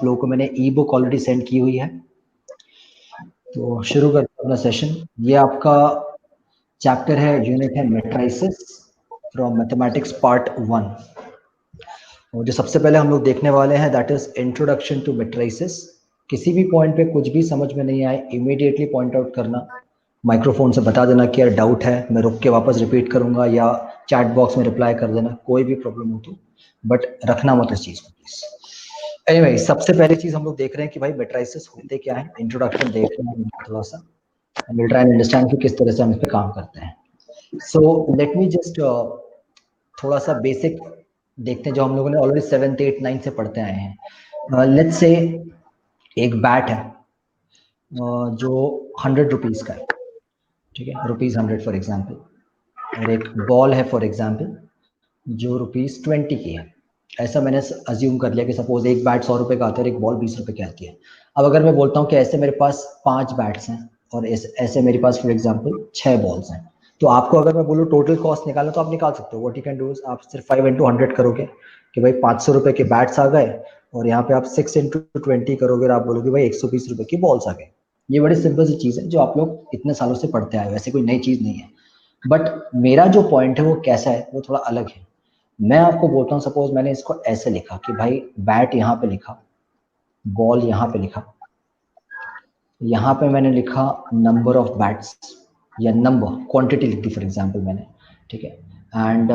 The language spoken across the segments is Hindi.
लोगों को मैंने ई बुक ऑलरेडी सेंड की हुई है। तो शुरू करते हैं अपना सेशन। ये आपका चैप्टर है, यूनिट है मैट्रिसेस फ्रॉम मैथमेटिक्स पार्ट 1। और जो सबसे पहले हम लोग देखने वाले हैं that is introduction to matrices. किसी भी पॉइंट पे कुछ भी समझ में नहीं आए इमीडिएटली पॉइंट आउट करना, माइक्रोफोन से बता देना कि यार डाउट है, मैं रुक के वापस रिपीट करूंगा या चैट बॉक्स में रिप्लाई कर देना, कोई भी प्रॉब्लम हो तो, बट रखना मत इस चीज को प्लीज। एनीवे, सबसे पहली चीज हम लोग देख रहे हैं कि भाई मैट्रिसेस होते क्या है, इंट्रोडक्शन देख रहे हैं थोड़ा सा, and will try and understand कि किस तरह से हम इस पे काम करते हैं। सो लेट मी जस्ट थोड़ा सा बेसिक देखते हैं जो हम लोगों ने ऑलरेडी 7th 8th 9th से पढ़ते आए हैं। लेट्स से एक बैट है जो 100 रुपीज का है, ठीक है, ₹100 फॉर एग्जाम्पल, और एक बॉल है फॉर एग्जाम्पल जो ₹20 की है। ऐसा मैंने अज्यूम कर लिया कि सपोज एक बैट 100 रुपए का आता है और एक बॉल 20 रुपए की आती है। अब अगर मैं बोलता हूँ कि ऐसे मेरे पास 5 बैट्स हैं और ऐसे मेरे पास फॉर एग्जाम्पल 6 बॉल्स हैं, तो आपको अगर मैं बोलूँ टोटल कॉस्ट निकालना तो आप निकाल सकते हो। What you can do is आप सिर्फ 5 into 100 करोगे कि भाई 500 रुपए के बैट्स आ गए, और यहाँ पे आप 6 into 20 करोगे और आप बोलोगे भाई 120 रुपए की बॉल्स आ गए। ये बड़ी सिंपल सी चीज़ है जो आप लोग इतने सालों से पढ़ते आए, वैसे कोई नई चीज़ नहीं है। बट मेरा जो पॉइंट है वो कैसा है, वो थोड़ा अलग है। मैं आपको बोलता हूँ सपोज मैंने इसको ऐसे लिखा कि भाई बैट यहाँ पे लिखा, बॉल यहाँ पे लिखा, यहाँ पे मैंने लिखा नंबर ऑफ बैट्स या नंबर क्वांटिटी लिख दी फॉर एग्जांपल मैंने, ठीक है। एंड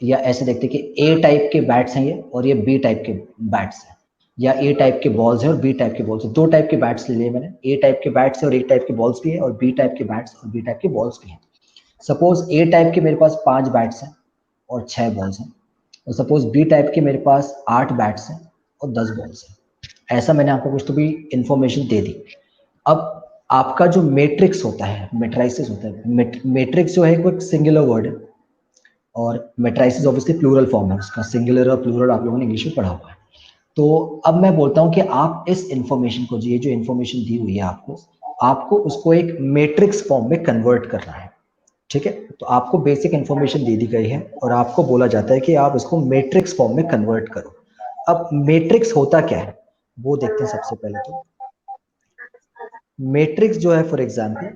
या ऐसे देखते कि ए टाइप के बैट्स हैं ये और ये बी टाइप के बैट्स हैं, या ए टाइप के बॉल्स हैं और बी टाइप के बॉल्स हैं। दो टाइप के बैट्स ले लिए मैंने, ए टाइप के बैट्स है और ए टाइप के बॉल्स भी है, और बी टाइप के बैट्स और बी टाइप के बॉल्स भी हैं। सपोज ए टाइप के मेरे पास 5 बैट्स हैं और 6 बॉल्स हैं, और सपोज बी टाइप के मेरे पास 8 बैट्स हैं और 10 बॉल्स हैं। ऐसा मैंने आपको कुछ तो भी इंफॉर्मेशन दे दी। अब आपका जो मैट्रिक्स होता है, मैट्रिसेस होता है, मैट्रिक्स जो है कोई सिंगुलर वर्ड है, और मैट्रिसेस ऑब्वियसली प्लूरल फॉर्म है उसका, सिंगुलर और प्लूरल आप लोगों ने इंग्लिश में पढ़ा हुआ है। तो अब मैं बोलता हूँ कि आप इस इंफॉर्मेशन को, ये जो इंफॉर्मेशन दी हुई है आपको, आपको उसको एक मैट्रिक्स फॉर्म में कन्वर्ट करना है, ठीक है। तो आपको बेसिक इंफॉर्मेशन दे दी गई है और आपको बोला जाता है कि आप इसको मैट्रिक्स फॉर्म में कन्वर्ट करो। अब मैट्रिक्स होता क्या है वो देखते हैं सबसे पहले। तो मैट्रिक्स जो है for example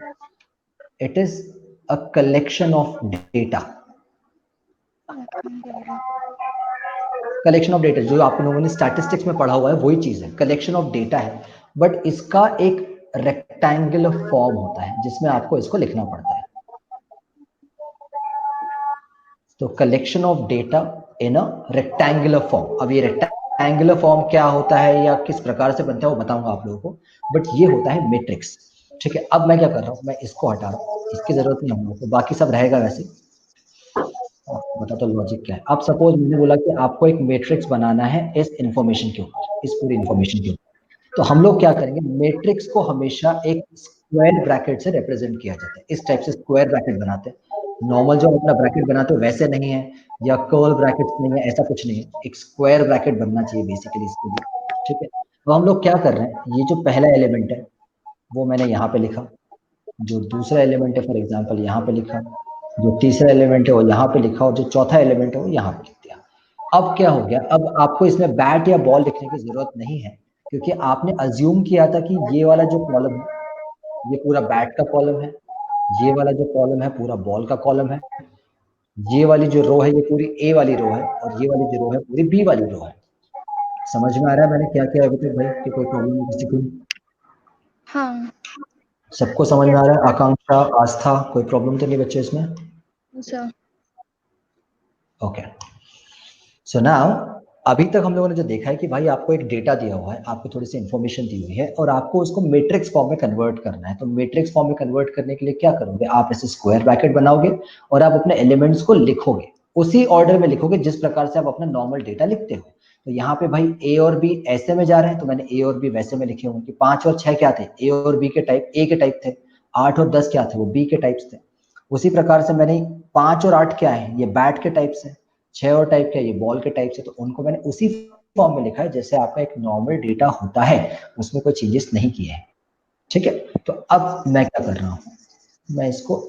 it is a collection of data. Collection of data जो आप लोगों ने स्टैटिस्टिक्स में पढ़ा हुआ है वही चीज है, कलेक्शन ऑफ डेटा है, बट इसका एक रेक्टेंगुलर फॉर्म होता है जिसमें आपको इसको लिखना पड़ता है। तो collection of data in a rectangular form. अब ये रेक्टेंगुलर फॉर्म क्या होता है या किस प्रकार से बनता है वो बताऊंगा आप लोगों को, बट ये होता है मैट्रिक्स, ठीक है। अब मैं क्या कर रहा हूँ, मैं इसको हटा रहा हूँ, इसकी जरूरत नहीं हम लोग को, बाकी सब रहेगा वैसे। बता तो लॉजिक क्या है। अब सपोज मैंने बोला कि आपको एक मैट्रिक्स बनाना है इस इंफॉर्मेशन के ऊपर, इस पूरी इंफॉर्मेशन के ऊपर, तो हम लोग क्या करेंगे, मैट्रिक्स को हमेशा एक स्क्वायर ब्रैकेट से रिप्रेजेंट किया जाता है। इस टाइप से स्क्वायर ब्रैकेट बनाते हैं। नॉर्मल जो अपना ब्रैकेट बनाते हो वैसे नहीं है, या कर्ल ब्रैकेट नहीं है, ऐसा कुछ नहीं है, एक स्क्वायर ब्रैकेट बनना चाहिए बेसिकली इसके लिए, ठीक है। तो हम लोग क्या कर रहे हैं, ये जो पहला एलिमेंट है वो मैंने यहाँ पे लिखा, जो दूसरा एलिमेंट है फॉर एग्जाम्पल यहाँ पे लिखा, जो तीसरा एलिमेंट है वो यहाँ पे लिखा, और जो चौथा एलिमेंट है वो यहाँ पे लिख दिया। अब क्या हो गया, अब आपको इसमें बैट या बॉल लिखने की जरूरत नहीं है, क्योंकि आपने अज्यूम किया था कि ये वाला जो कॉलम है ये पूरा बैट का कॉलम है, ये वाला जो कॉलम है पूरा बॉल का कॉलम है, ये वाली जो रो है ये पूरी ए वाली रो है, और ये वाली जो रो है पूरी बी वाली रो है। समझ में आ रहा है मैंने क्या किया अभी तक भाई, कि कोई प्रॉब्लम है किसी को? हाँ। सबको समझ में आ रहा है? आकांक्षा, आस्था, कोई प्रॉब्लम तो नहीं बच्चे इसमें? अच्छा। ओके, सो नाउ अभी तक हम लोगों ने जो देखा है कि भाई आपको एक डेटा दिया हुआ है, आपको थोड़ी सी इंफॉर्मेशन दी हुई है और आपको उसको मैट्रिक्स फॉर्म में कन्वर्ट करना है। तो मैट्रिक्स फॉर्म में कन्वर्ट करने के लिए क्या करोगे, आप ऐसे स्क्वायर ब्रैकेट बनाओगे और आप अपने एलिमेंट्स को लिखोगे, उसी ऑर्डर में लिखोगे जिस प्रकार से आप अपना नॉर्मल डेटा लिखते हो। तो यहाँ पे भाई ए और बी ऐसे में जा रहे हैं तो मैंने ए और बी वैसे में लिखे होंगे कि 5 और 6 क्या थे, ए और बी के टाइप, ए के टाइप थे। 8 और 10 क्या थे, वो बी के टाइप्स थे। उसी प्रकार से मैंने 5 और 8 क्या है, ये बैट के टाइप्स है। 6 और टाइप क्या, ये बॉल के टाइप से, तो उनको मैंने उसी फॉर्म में लिखा है जैसे आपका एक नॉर्मल डेटा होता है, उसमें कोई चेंजेस नहीं किए हैं, ठीक है। तो अब मैं क्या कर रहा हूँ, मैं इसको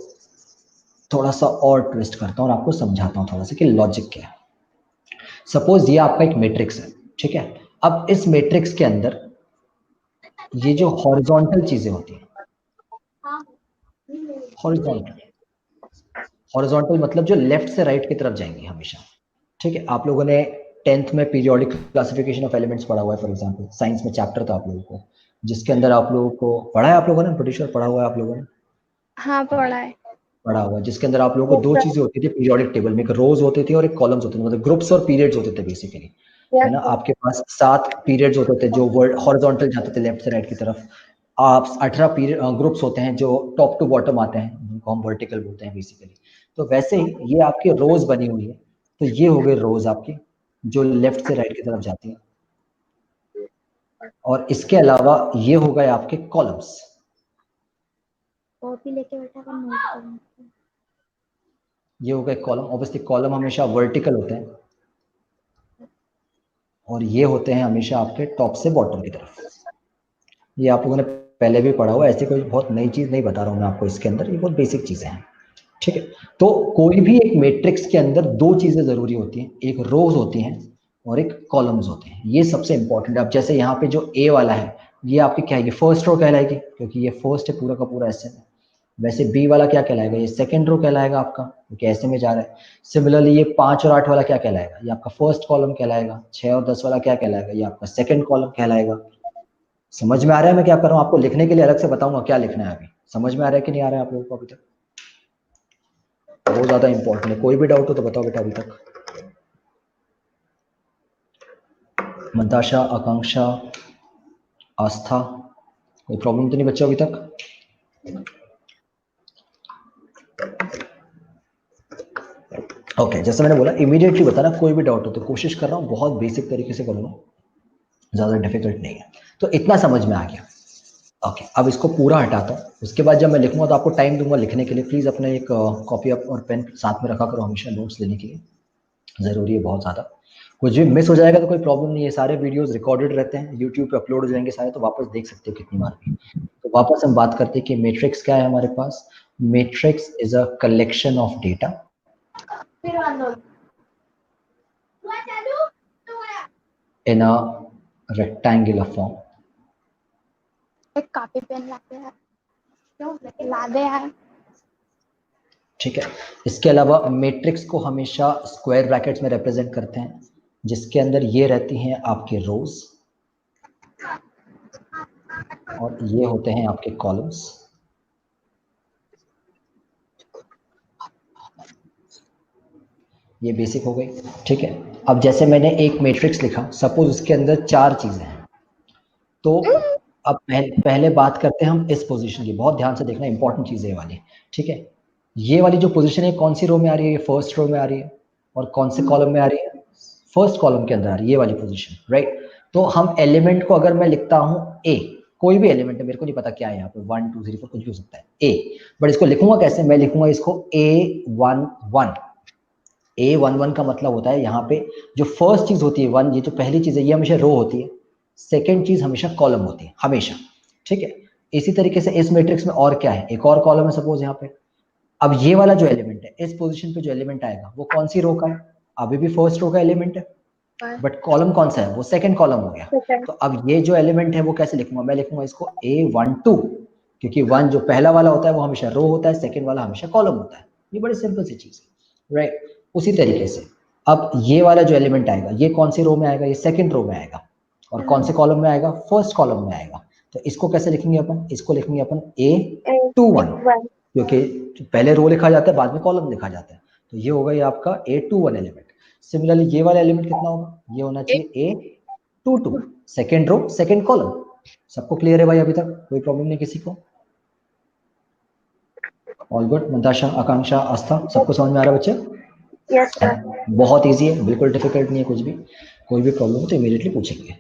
थोड़ा सा और ट्विस्ट करता हूँ और आपको समझाता हूँ थोड़ा सा कि लॉजिक क्या है। सपोज ये आपका एक मैट्रिक्स है, ठीक है। अब इस मैट्रिक्स के अंदर ये जो हॉरिजॉन्टल चीजें होती हैं, हॉरिजॉन्टल मतलब जो लेफ्ट से राइट की तरफ जाएंगी हमेशा, ठीक है। आप लोगों ने 10th में पीरियोडिक क्लासिफिकेशन ऑफ एलिमेंट्स पढ़ा हुआ है, फॉर एग्जांपल साइंस में चैप्टर था आप लोगों को, जिसके अंदर आप लोगों को पढ़ा है, आप लोगों ने प्रीटी श्योर पढ़ा हुआ है आप लोगों ने, हाँ पढ़ा है। पढ़ा हुआ है, जिसके अंदर आप लोगों को दो चीजें होती थी पीरियोडिक टेबल में, एक रोज होती थी और एक कॉलम्स होते थे, मतलब ग्रुप्स और पीरियड्स होते थे बेसिकली, है ना। आपके पास 7 पीरियड्स होते थे जो वर्ड हॉरिजॉन्टल जाते थे लेफ्ट से राइट की तरफ, आप 18 पीरियड ग्रुप्स होते हैं जो टॉप टू बॉटम आते हैं, जिनको हम वर्टिकल बोलते हैं बेसिकली। तो वैसे ही ये आपकी रोज बनी हुई है, तो ये हो गई रोज आपकी जो लेफ्ट से राइट की तरफ जाती है, और इसके अलावा ये हो गए आपके कॉलम्स। कॉपी लेके बैठा कर नोट करूँ। ये हो गए कॉलम, ऑब्वियसली कॉलम हमेशा वर्टिकल होते हैं, और ये होते हैं हमेशा आपके टॉप से बॉटम की तरफ। ये आप लोगों ने पहले भी पढ़ा हुआ है, ऐसी कोई बहुत नई चीज नहीं बता रहा हूँ मैं आपको इसके अंदर, ये बहुत बेसिक चीजें हैं, ठीक है। तो कोई भी एक मैट्रिक्स के अंदर दो चीजें जरूरी होती हैं, एक रोज होती हैं और एक कॉलम्स होते हैं, ये सबसे इंपॉर्टेंट है। अब जैसे यहाँ पे जो ए वाला है, ये आपकी क्या है, ये फर्स्ट रो कहलाएगी क्योंकि ये फर्स्ट है पूरा का पूरा ऐसे में। वैसे बी वाला क्या कहलाएगा, ये सेकंड रो कहलाएगा आपका, क्योंकि ऐसे में जा रहा है। सिमिलरली ये 5 और 8 वाला क्या कहलाएगा, ये आपका फर्स्ट कॉलम कहलाएगा। 6 और 10 वाला क्या कहलाएगा, ये आपका सेकंड कॉलम कहलाएगा। समझ में आ रहा है मैं क्या कर रहा हूँ, आपको लिखने के लिए अलग से बताऊंगा क्या लिखना है, अभी समझ में आ रहा है कि नहीं आ रहा है आप लोगों को अभी तक, बहुत ज्यादा इंपॉर्टेंट है। कोई भी डाउट हो तो बताओ बेटा अभी तक। मंताशा, आकांक्षा, आस्था, कोई प्रॉब्लम तो नहीं बच्चों अभी तक? ओके, जैसे मैंने बोला इमीडिएटली बताना कोई भी डाउट हो तो, कोशिश कर रहा हूँ बहुत बेसिक तरीके से करूँगा, ज़्यादा डिफिकल्ट नहीं है। तो इतना समझ में आ गया। ओके, अब इसको पूरा हटाता हूँ, उसके बाद जब मैं लिखूंगा तो आपको टाइम दूंगा लिखने के लिए। प्लीज़ अपने एक कॉपी और पेन साथ में रखा करो हमेशा नोट्स लेने के लिए, ज़रूरी है बहुत ज़्यादा। कुछ भी मिस हो जाएगा तो कोई प्रॉब्लम नहीं है, सारे वीडियोस रिकॉर्डेड रहते हैं, यूट्यूब पे अपलोड हो जाएंगे सारे, तो वापस देख सकते हो कितनी बार भी। तो वापस हम बात करते हैं कि मैट्रिक्स क्या है हमारे पास। Matrix is a collection of data in a rectangular form. एक कॉपी पेन लाते हैं, क्यों ला दे यार। ठीक है, इसके अलावा मैट्रिक्स को हमेशा स्क्वायर ब्रैकेट्स में रिप्रेजेंट करते हैं, जिसके अंदर ये रहती हैं आपके रोज और ये होते हैं आपके कॉलम्स। ये बेसिक हो गई, ठीक है। अब जैसे मैंने एक मैट्रिक्स लिखा, सपोज उसके अंदर 4 चीजें हैं, तो अब पहले बात करते हैं हम इस पोजीशन की, बहुत ध्यान से देखना, इंपॉर्टेंट चीज है ये वाली, ठीक है। ये वाली जो पोजीशन है कौन सी रो में आ रही है, ये फर्स्ट रो में आ रही है, और कौन से कॉलम में आ रही है, फर्स्ट कॉलम के अंदर आ रही है ये वाली पोजीशन, राइट। तो हम एलिमेंट को अगर मैं लिखता हूं ए, कोई भी एलिमेंट है, मेरे को नहीं पता क्या है यहाँ पे, 1 2 3 4 कुछ भी हो सकता है ए, बट इसको लिखूंगा कैसे, मैं लिखूंगा इसको A11। A11 का मतलब होता है यहाँ पे जो फर्स्ट चीज होती है 1, ये जो पहली चीज है ये हमेशा रो होती है, सेकेंड चीज हमेशा कॉलम होती है हमेशा, ठीक है। इसी तरीके से इस मैट्रिक्स में और क्या है, एक और कॉलम है सपोज यहाँ पे। अब ये वाला जो एलिमेंट है, इस पोजीशन पे जो एलिमेंट आएगा वो कौन सी रो का है, अभी भी फर्स्ट रो का एलिमेंट है, बट कॉलम कौन सा है, वो सेकंड कॉलम हो गया। तो अब ये जो एलिमेंट है वो कैसे लिखूंगा, मैं लिखूंगा इसको A12, क्योंकि 1 जो पहला वाला होता है वो हमेशा रो होता है, सेकंड वाला हमेशा कॉलम होता है। ये बड़ी सिंपल सी चीज है, राइट। उसी तरीके से अब ये वाला जो एलिमेंट आएगा ये कौन सी रो में आएगा, ये सेकंड रो में आएगा, और कौन से कॉलम में आएगा, फर्स्ट कॉलम में आएगा। तो इसको कैसे लिखेंगे अपन, इसको लिखेंगे अपन A21, क्योंकि पहले रो लिखा जाता है बाद में कॉलम लिखा जाता है, तो ये होगा ये आपका A21 एलिमेंट। सिमिलरली ये वाला एलिमेंट कितना होगा, ये होना चाहिए A22, second row second column. सबको क्लियर है भाई अभी तक, कोई प्रॉब्लम नहीं किसी को? ऑल गुड, मंताशा, आकांक्षा, आस्था, सबको समझ में आ रहा है बच्चे? Yes sir. बहुत इजी है, बिल्कुल डिफिकल्ट नहीं है कुछ भी। कोई भी प्रॉब्लम हो तो इमीडिएटली पूछेंगे।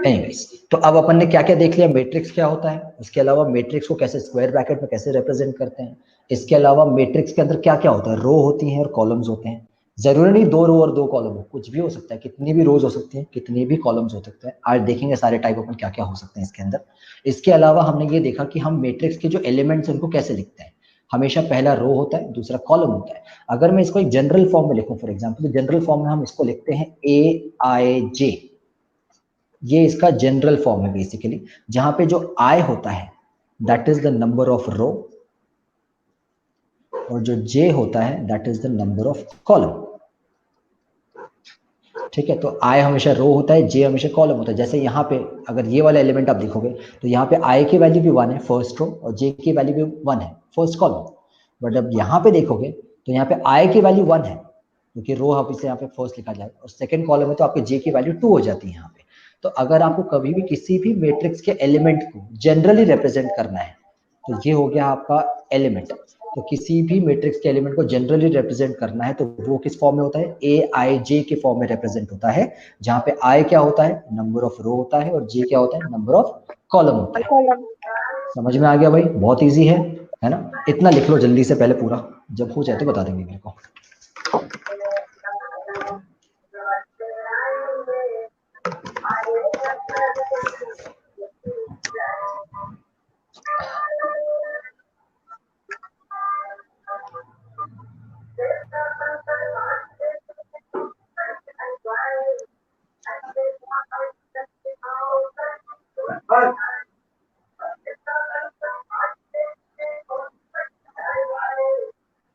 एनीवेज, तो अब अपन ने क्या क्या देख लिया, मैट्रिक्स क्या होता है, उसके अलावा मैट्रिक्स को कैसे स्क्वायर ब्रैकेट में कैसे रिप्रेजेंट करते हैं, इसके अलावा मैट्रिक्स के अंदर क्या क्या होता है, रो होती हैं और कॉलम्स होते हैं। जरूरी नहीं 2 रो और 2 कॉलम हो, कुछ भी हो सकता है, कितनी भी रोज हो सकती हैं, कितने भी कॉलम्स हो सकते हैं। आज देखेंगे सारे टाइप अपन क्या क्या हो सकते हैं इसके अंदर। इसके अलावा हमने ये देखा कि हम मैट्रिक्स के जो एलिमेंट्स हैं उनको कैसे लिखते हैं, हमेशा पहला रो होता है, दूसरा कॉलम होता है। अगर मैं इसको एक जनरल फॉर्म में लिखूं फॉर एग्जांपल, तो जनरल फॉर्म में हम इसको लिखते हैं AIJ, ये इसका जनरल फॉर्म है बेसिकली, जहां पे जो I होता है that is the number of row और जो J होता है that is the number of column. ठीक है, तो I हमेशा रो होता है, J हमेशा कॉलम होता है। जैसे यहाँ पे अगर ये वाला एलिमेंट आप देखोगे तो यहाँ पे I की वैल्यू भी 1 है फर्स्ट रो और J की वैल्यू भी 1 है फर्स्ट कॉलम। बट अब यहाँ पे देखोगे तो यहाँ पे I की वैल्यू 1 है क्योंकि रो आप इसे यहाँ पे फर्स्ट लिखा जाए और सेकंड कॉलम में तो आपके J की वैल्यू 2 हो जाती है यहाँ पे। तो अगर आपको कभी भी किसी भी मैट्रिक्स के एलिमेंट को जनरली रिप्रेजेंट करना है तो ये हो गया आपका एलिमेंट। तो किसी भी मैट्रिक्स के एलिमेंट को जनरली रिप्रेजेंट करना है तो वो किस फॉर्म में होता है, ए आई जे के फॉर्म में रिप्रेजेंट होता है, जहां पे आई क्या होता है, नंबर ऑफ रो होता है और जे क्या होता है, नंबर ऑफ कॉलम होता है। समझ में आ गया भाई? बहुत इजी है ना? इतना लिख लो जल्दी से पहले पूरा, जब हो जाए तो बता देंगे मेरे को।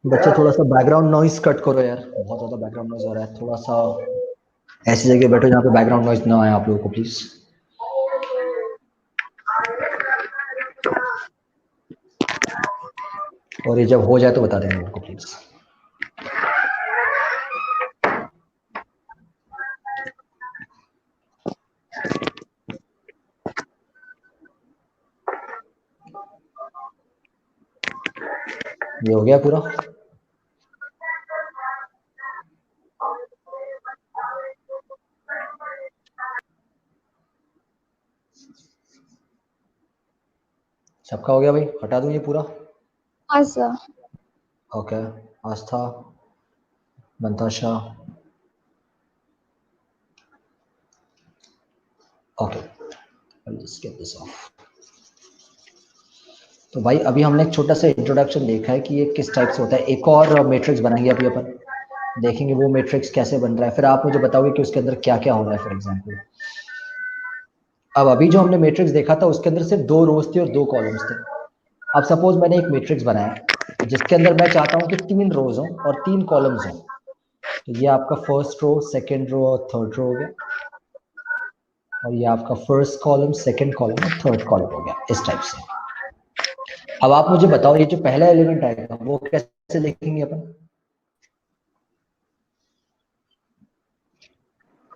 बच्चे थोड़ा सा बैकग्राउंड नॉइस कट करो यार, बहुत ज्यादा बैकग्राउंड नॉइस आ रहा है। थोड़ा सा ऐसी जगह बैठो जहाँ पे बैकग्राउंड नॉइस ना आए आप लोगों को प्लीज। और ये जब हो जाए तो बता देंगे मेरे को प्लीज। ये हो गया पूरा? सबका हो गया भाई? हटा दूं ये पूरा? हाँ sir. Okay, Aastha, मंताशा, okay, I'll just get this off. तो भाई अभी हमने एक छोटा सा इंट्रोडक्शन देखा है कि ये किस टाइप से होता है। एक और मैट्रिक्स बनाएंगे अभी अपन, देखेंगे वो मैट्रिक्स कैसे बन रहा है, फिर आप मुझे बताओगे कि उसके अंदर क्या क्या हो रहा है। फॉर एग्जांपल अब अभी जो हमने मैट्रिक्स देखा था उसके अंदर सिर्फ 2 रोज थे और 2 कॉलम्स थे। अब सपोज मैंने एक मैट्रिक्स बनाया जिसके अंदर मैं चाहता हूँ कि 3 रोज हो और 3 कॉलम्स हो, तो ये आपका फर्स्ट रो, सेकेंड रो और थर्ड रो हो गया, और ये आपका फर्स्ट कॉलम, सेकेंड कॉलम और थर्ड कॉलम हो गया, इस टाइप से। अब आप मुझे बताओ ये जो पहला एलिमेंट आएगा वो कैसे लिखेंगे अपन?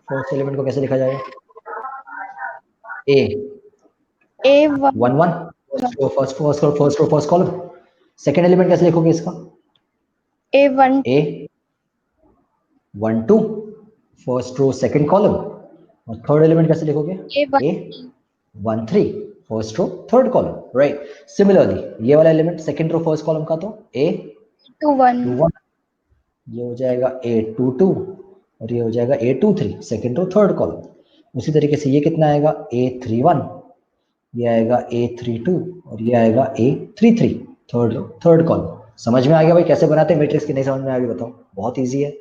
फर्स्ट एलिमेंट को कैसे लिखा जाएगा? A11 first column. Second element कैसे लिखोगे इसका? A12 first row second column, और थर्ड एलिमेंट कैसे लिखोगे? A13 first row third column, right. Similarly ये वाला element second row first column का तो A21, ये हो जाएगा A22 और ये हो जाएगा A23 second row third column. उसी तरीके से ये कितना आएगा? A31, ये आएगा A32 और ये आएगा A33 थर्ड कॉलम। समझ में आ गया भाई कैसे बनाते हैं मैट्रिक्स? की नहीं समझ में आ गया बताओ? बहुत इजी है,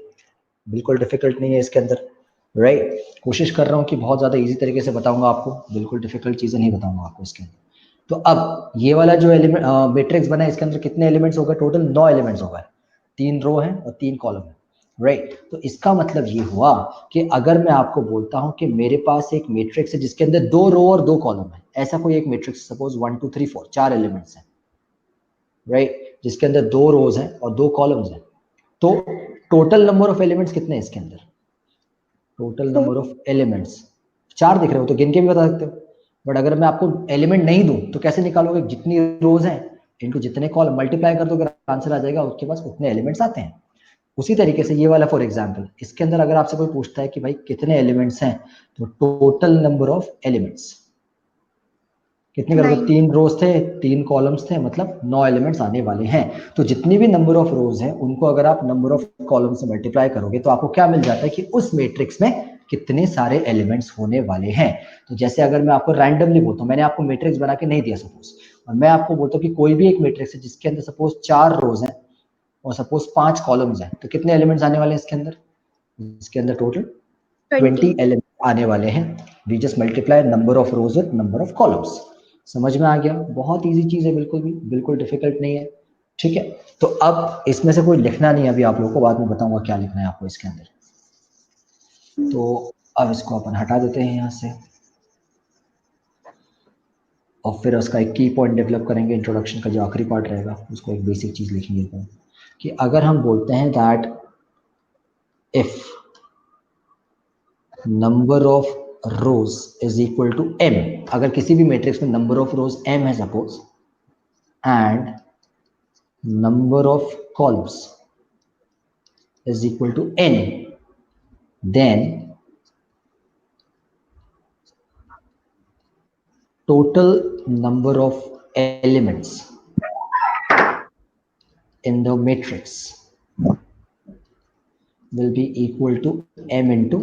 बिल्कुल डिफिकल्ट नहीं है इसके अंदर, राइट। कोशिश कर रहा हूँ कि बहुत ज़्यादा इजी तरीके से बताऊंगा आपको, बिल्कुल डिफिकल्ट चीज़ें नहीं बताऊंगा आपको इसके अंदर। तो अब ये वाला जो एलिमेंट मैट्रिक्स बना है इसके अंदर कितने एलिमेंट्स हो गए? टोटल 9 एलिमेंट्स हो गए, 3 रो हैं और 3 कॉलम है, राइट। तो इसका मतलब ये हुआ कि अगर मैं आपको बोलता हूं कि मेरे पास एक मैट्रिक्स है जिसके अंदर 2 रो और 2 कॉलम है, ऐसा कोई एक मैट्रिक्स, सपोज 1 2 3 4 4 एलिमेंट्स हैं, राइट, जिसके अंदर 2 रोज हैं और 2 कॉलम्स हैं, तो टोटल नंबर ऑफ एलिमेंट्स कितने हैं इसके अंदर? टोटल नंबर ऑफ एलिमेंट्स 4 दिख रहे हो तो गिन के भी बता सकते हो। बट अगर मैं आपको एलिमेंट नहीं दूं तो कैसे निकालोगे? जितनी रोज हैं इनको जितने कॉलम मल्टीप्लाई कर दोगे, आंसर आ जाएगा, उसके पास उतने एलिमेंट्स आते हैं। उसी तरीके से ये वाला फॉर एग्जांपल, इसके अंदर अगर आपसे कोई पूछता है कि भाई कितने एलिमेंट्स हैं, तो टोटल नंबर ऑफ एलिमेंट्स कितने करोगे? 3 रोज थे 3 कॉलम्स थे, मतलब 9 एलिमेंट्स आने वाले हैं। तो जितनी भी नंबर ऑफ रोज हैं उनको अगर आप नंबर ऑफ कॉलम से मल्टीप्लाई करोगे तो आपको क्या मिल जाता है कि उस मैट्रिक्स में कितने सारे एलिमेंट्स होने वाले हैं। तो जैसे अगर मैं आपको रैंडमली बोलता हूँ, मैंने आपको मैट्रिक्स बना के नहीं दिया सपोज, और मैं आपको बोलता हूँ कि कोई भी एक मैट्रिक्स है जिसके अंदर सपोज 4 रोज हैं और सपोज 5 कॉलम्स हैं, तो कितने एलिमेंट्स आने वाले हैं इसके अंदर? इसके अंदर टोटल 20 एलिमेंट्स आने वाले हैं। We just multiply number of rows with number of columns. समझ में आ गया? बहुत इजी चीज है, बिल्कुल डिफिकल्ट नहीं है। ठीक है, तो अब इसमें से कोई लिखना नहीं है अभी आप लोगों को, बाद में बताऊंगा क्या लिखना है आपको इसके अंदर। तो अब इसको अपन हटा देते हैं यहाँ से, और फिर उसका एक की पॉइंट डेवलप करेंगे। इंट्रोडक्शन का जो आखिरी पार्ट रहेगा उसको एक बेसिक चीज लिखेंगे कि अगर हम बोलते हैं that if number of rows is equal to m, अगर किसी भी मैट्रिक्स में नंबर ऑफ रोज m है suppose, and number of columns is equal to n, then total number of elements in the matrix will be equal to m into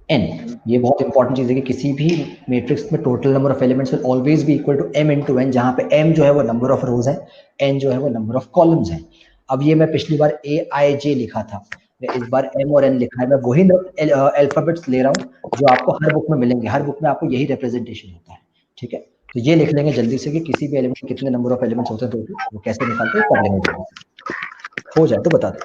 n. ये बहुत इंपॉर्टेंट चीज है कि किसी भी मैट्रिक्स में total number of elements will always be equal to m into n, जहां पे m जो है वो नंबर ऑफ रोज है, n जो है वो नंबर ऑफ कॉलम्स है। अब ये मैं पिछली बार a i j लिखा था, मैं इस बार m और n लिखा है। मैं वही अल्फाबेट्स ले रहा हूँ जो आपको हर बुक में मिलेंगे, हर बुक में आपको यही रिप्रेजेंटेशन होता है। ठीक है, तो ये लिख लेंगे जल्दी से कि किसी भी एलिमेंट में कितने नंबर ऑफ एलिमेंट्स होते हैं टोटल, वो कैसे निकालते हैं कर लेंगे जल्दी से। हो जाए तो बता दो।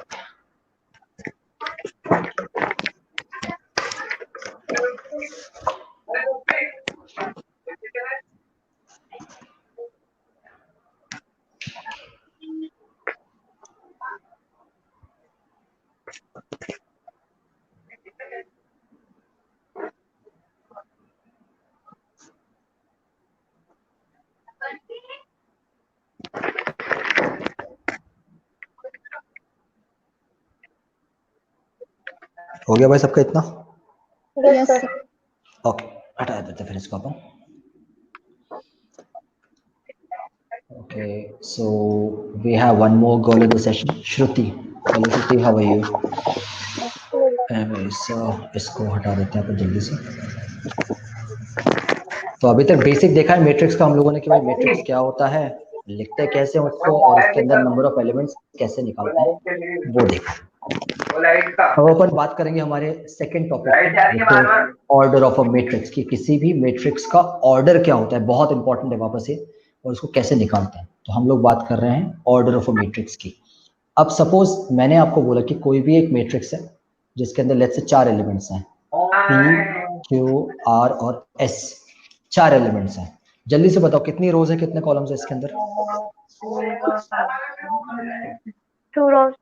हो गया भाई सबका इतना? Yes sir. ओके, हटा देते फिर इसको अपन। Okay, so we have one more girl in the session, Shruti. Hello Shruti, how are you? इसको हटा देते हैं अपन जल्दी से। तो अभी तक बेसिक देखा है मैट्रिक्स का हम लोगों ने कि भाई मैट्रिक्स क्या होता है, लिखते कैसे हैं उसको, और उसके अंदर नंबर ऑफ एलिमेंट्स कैसे निकालते हैं वो देखा। अब अपन बात करेंगे हमारे second topic, order of a matrix, कि किसी भी मैट्रिक्स का ऑर्डर क्या होता है। बहुत इंपॉर्टेंट है वापस से, और उसको कैसे निकालते हैं। तो हम लोग बात कर रहे हैं ऑर्डर ऑफ अ मैट्रिक्स की। अब सपोज मैंने आपको बोला कि कोई भी एक मैट्रिक्स है जिसके अंदर लेट्स से 4 एलिमेंट्स हैं, P, Q, R और S, 4 एलिमेंट्स हैं। जल्दी से बताओ कितनी रोज है, कितने कॉलम्स है इसके अंदर? 2 rows.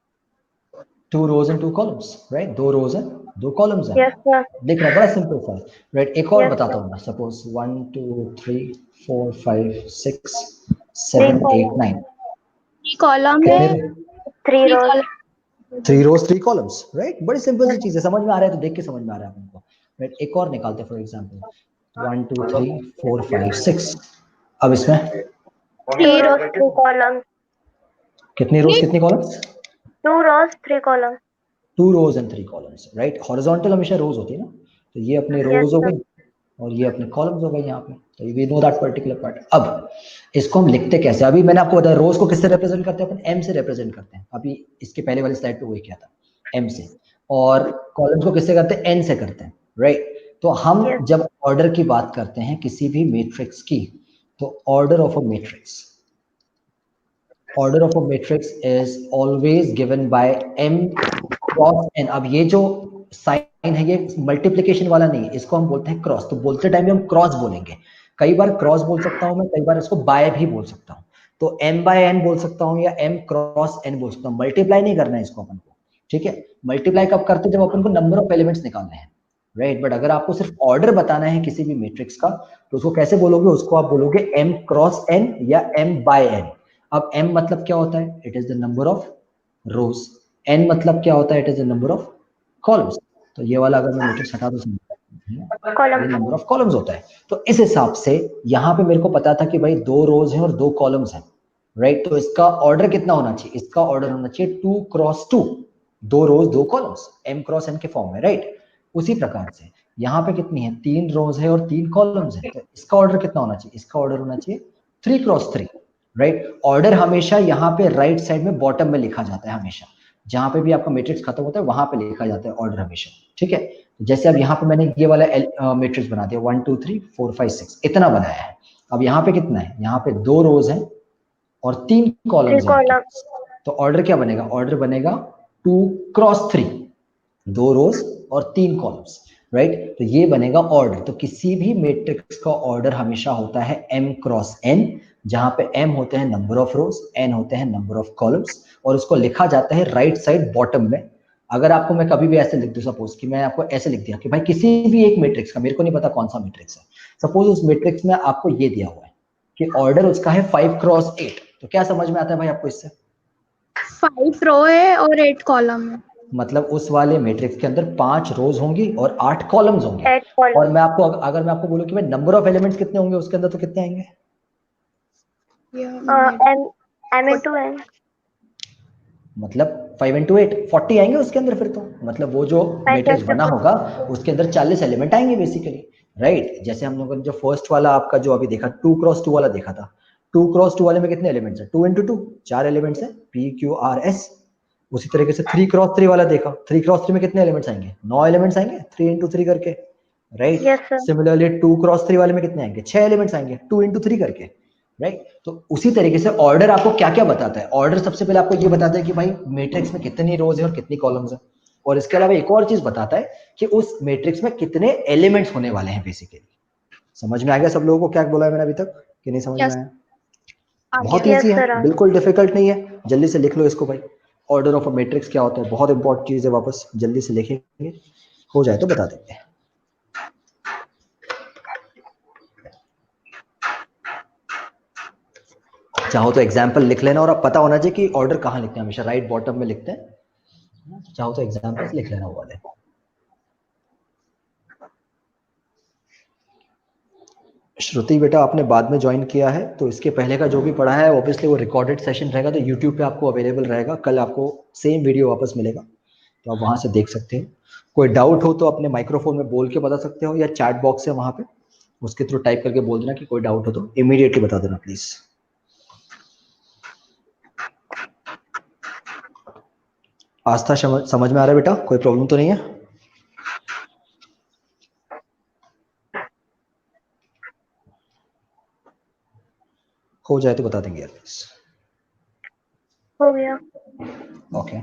2 rows and 2 columns, right? 2 rows हैं 2 columns हैं। Yes sir. देख रहा है, बड़ा सिंपल सा, राइट? एक और Yes, बताता हूँ मैं, सपोज 1 2 3 4 5 6 7 8 9 3 कॉलम है, 3 rows. 3 rows 3 columns, right? बड़ी सिंपल सी चीज है, समझ में आ रहा है तो देख के समझ में आ रहा है आपको, राइट? एक और निकालते हैं, फॉर एग्जांपल 1 2 3 4 5 6। अब इसमें 3 rows 3 columns. कितनी रोज कितनी columns? 2 rows 3 columns. 2 rows and 3 columns, right? Horizontal हमेशा रोज होती है ना, तो ये अपने रोज हो गई और ये अपने कॉलम्स हो गए यहाँ पे। तो we know that particular part. अब इसको हम लिखते कैसे? अभी मैंने आपको बताया रोज को किससे रिप्रेजेंट करते हैं अपन? m से रिप्रेजेंट करते हैं। अभी इसके पहले वाली स्लाइड पे वही किया था, m से। और कॉलम्स को किससे करते हैं? n से करते हैं, राइट? तो हम जब ऑर्डर की बात करते हैं किसी भी मैट्रिक्स की, तो order of a matrix, order of a matrix is always given by m cross n। अब ये जो साइन है ये मल्टीप्लिकेशन वाला नहीं है, इसको हम बोलते हैं क्रॉस। तो बोलते टाइम हम क्रॉस बोलेंगे, कई बार क्रॉस बोल सकता हूं मैं, कई बार इसको बाय भी बोल सकता हूं। तो m बाय n बोल सकता हूं या m क्रॉस n बोल सकता हूं। मल्टीप्लाई नहीं करना है इसको अपन को, ठीक है? मल्टीप्लाई कब करते हैं? जब अपन को नंबर ऑफ एलिमेंट्स निकालने हैं, राइट? बट अगर आपको सिर्फ ऑर्डर बताना है किसी भी मैट्रिक्स का, तो उसको कैसे बोलोगे? उसको आप बोलोगे m क्रॉस n या m बाय n। अब m मतलब क्या होता है? It is the number of rose. n मतलब क्या होता है? It is the number of columns. तो ये वाला अगर मैं मैट्रिक्स हटा दूं, ये नंबर ऑफ कॉलम्स होता है। तो इस हिसाब से यहाँ पे मेरे को पता था कि भाई 2 रोज हैं और 2 कॉलम्स हैं, राइट? तो इसका ऑर्डर कितना होना चाहिए? इसका ऑर्डर होना चाहिए 2 क्रॉस 2, 2 रोज 2 कॉलम्स, m क्रॉस n के फॉर्म में, राइट? उसी प्रकार से यहाँ पे कितनी है? 3 रोज है और 3 कॉलम्स है, तो इसका ऑर्डर कितना होना चाहिए? इसका ऑर्डर होना चाहिए 3 क्रॉस 3, राइट? ऑर्डर हमेशा यहाँ पे राइट साइड में बॉटम में लिखा जाता है हमेशा। जहां पे भी आपका मैट्रिक्स खत्म होता है वहां पे लिखा जाता है ऑर्डर हमेशा, ठीक है। तो जैसे अब यहाँ पे मैंने ये वाला मैट्रिक्स बना दिया 1 2 3 4 5 6 इतना बनाया है। अब यहाँ पे कितना है, यहाँ पे 2 रोज हैं और 3 कॉलम्स हैं आपके पास। तो ऑर्डर क्या बनेगा, ऑर्डर बनेगा 2 क्रॉस 3, 2 रोज और 3 कॉलम्स, राइट। तो ये बनेगा ऑर्डर। तो किसी भी मैट्रिक्स का ऑर्डर हमेशा होता है m क्रॉस n, जहां पे m होते हैं नंबर ऑफ रोज, n होते हैं नंबर ऑफ कॉलम्स, और उसको लिखा जाता है राइट साइड बॉटम में। अगर आपको मैं कभी भी ऐसे लिख दूं, सपोज कि मैं आपको ऐसे लिख दिया कि भाई किसी भी एक मैट्रिक्स का, मेरे को नहीं पता कौन सा मैट्रिक्स है, सपोज उस मैट्रिक्स में आपको ये दिया हुआ है कि ऑर्डर उसका है 5 क्रॉस 8, तो क्या समझ में आता है भाई आपको इससे? 5 रो है और 8 कॉलम है। मतलब उस वाले मैट्रिक्स के अंदर 5 रोज होंगी और 8 कॉलम्स होंगे। और मैं आपको अगर मैं आपको बोलूं कि भाई नंबर ऑफ एलिमेंट्स कितने होंगे उसके अंदर, तो कितने आएंगे? m into n। मतलब 5 into 8 40 आएंगे उसके अंदर फिर तो। मतलब वो जो मैट्रिक्स बना होगा उसके अंदर 40 एलिमेंट आएंगे बेसिकली, राइट। जैसे हम लोगों ने जो फर्स्ट वाला आपका जो अभी देखा 2 क्रॉस 2 वाला देखा था, 2 क्रॉस 2 वाले में कितने एलिमेंट्स है? 2 into 2 4 एलिमेंट्स है, p q r s। उसी तरीके से 3 क्रॉस 3 वाला देखा, 3 क्रॉस 3 में कितने एलिमेंट्स आएंगे? 9 एलिमेंट्स आएंगे, 3 into 3 करके, राइट। सिमिलरली 2 क्रॉस 3 वाले में कितने आएंगे? 6 एलिमेंट्स आएंगे, 2 into 3 करके, राइट। तो उसी तरीके से ऑर्डर आपको क्या क्या बताता है, ऑर्डर सबसे पहले आपको ये बताता है कि भाई मैट्रिक्स में कितनी रोज है और कितनी कॉलम्स है, और इसके अलावा एक और चीज बताता है कि उस मैट्रिक्स में कितने एलिमेंट्स होने वाले हैं बेसिकली। समझ में आ गया सब लोगों को क्या बोला है मैंने अभी तक, कि नहीं समझ में आया? बहुत ईजी है, बिल्कुल डिफिकल्ट नहीं है। जल्दी से लिख लो इसको भाई, ऑर्डर ऑफ अ मैट्रिक्स क्या होता है, बहुत इंपॉर्टेंट चीज है, वापस जल्दी से लिखेंगे, हो जाए तो बता देंगे। चाहो तो एग्जाम्पल लिख लेना, और अब पता होना चाहिए कि ऑर्डर कहाँ लिखते हैं, हमेशा राइट बॉटम में लिखते हैं। चाहो तो एग्जाम्पल्स लिख लेना वो वाले। श्रुति बेटा आपने बाद में ज्वाइन किया है, तो इसके पहले का जो भी पढ़ा है ऑब्वियसली वो रिकॉर्डेड सेशन रहेगा, तो यूट्यूब पे आपको अवेलेबल रहेगा। कल आपको सेम वीडियो वापस मिलेगा, तो आप वहां से देख सकते हैं। कोई डाउट हो तो अपने माइक्रोफोन में बोल के बता सकते हो, या चैट बॉक्स है वहां पे, उसके थ्रू टाइप करके बोल देना कि कोई डाउट हो तो इमीडिएटली बता देना प्लीज। आस्था समझ में आ रहा है बेटा? कोई प्रॉब्लम तो नहीं है? हो जाए तो बता देंगे यार प्लीज। हो गया। ओके,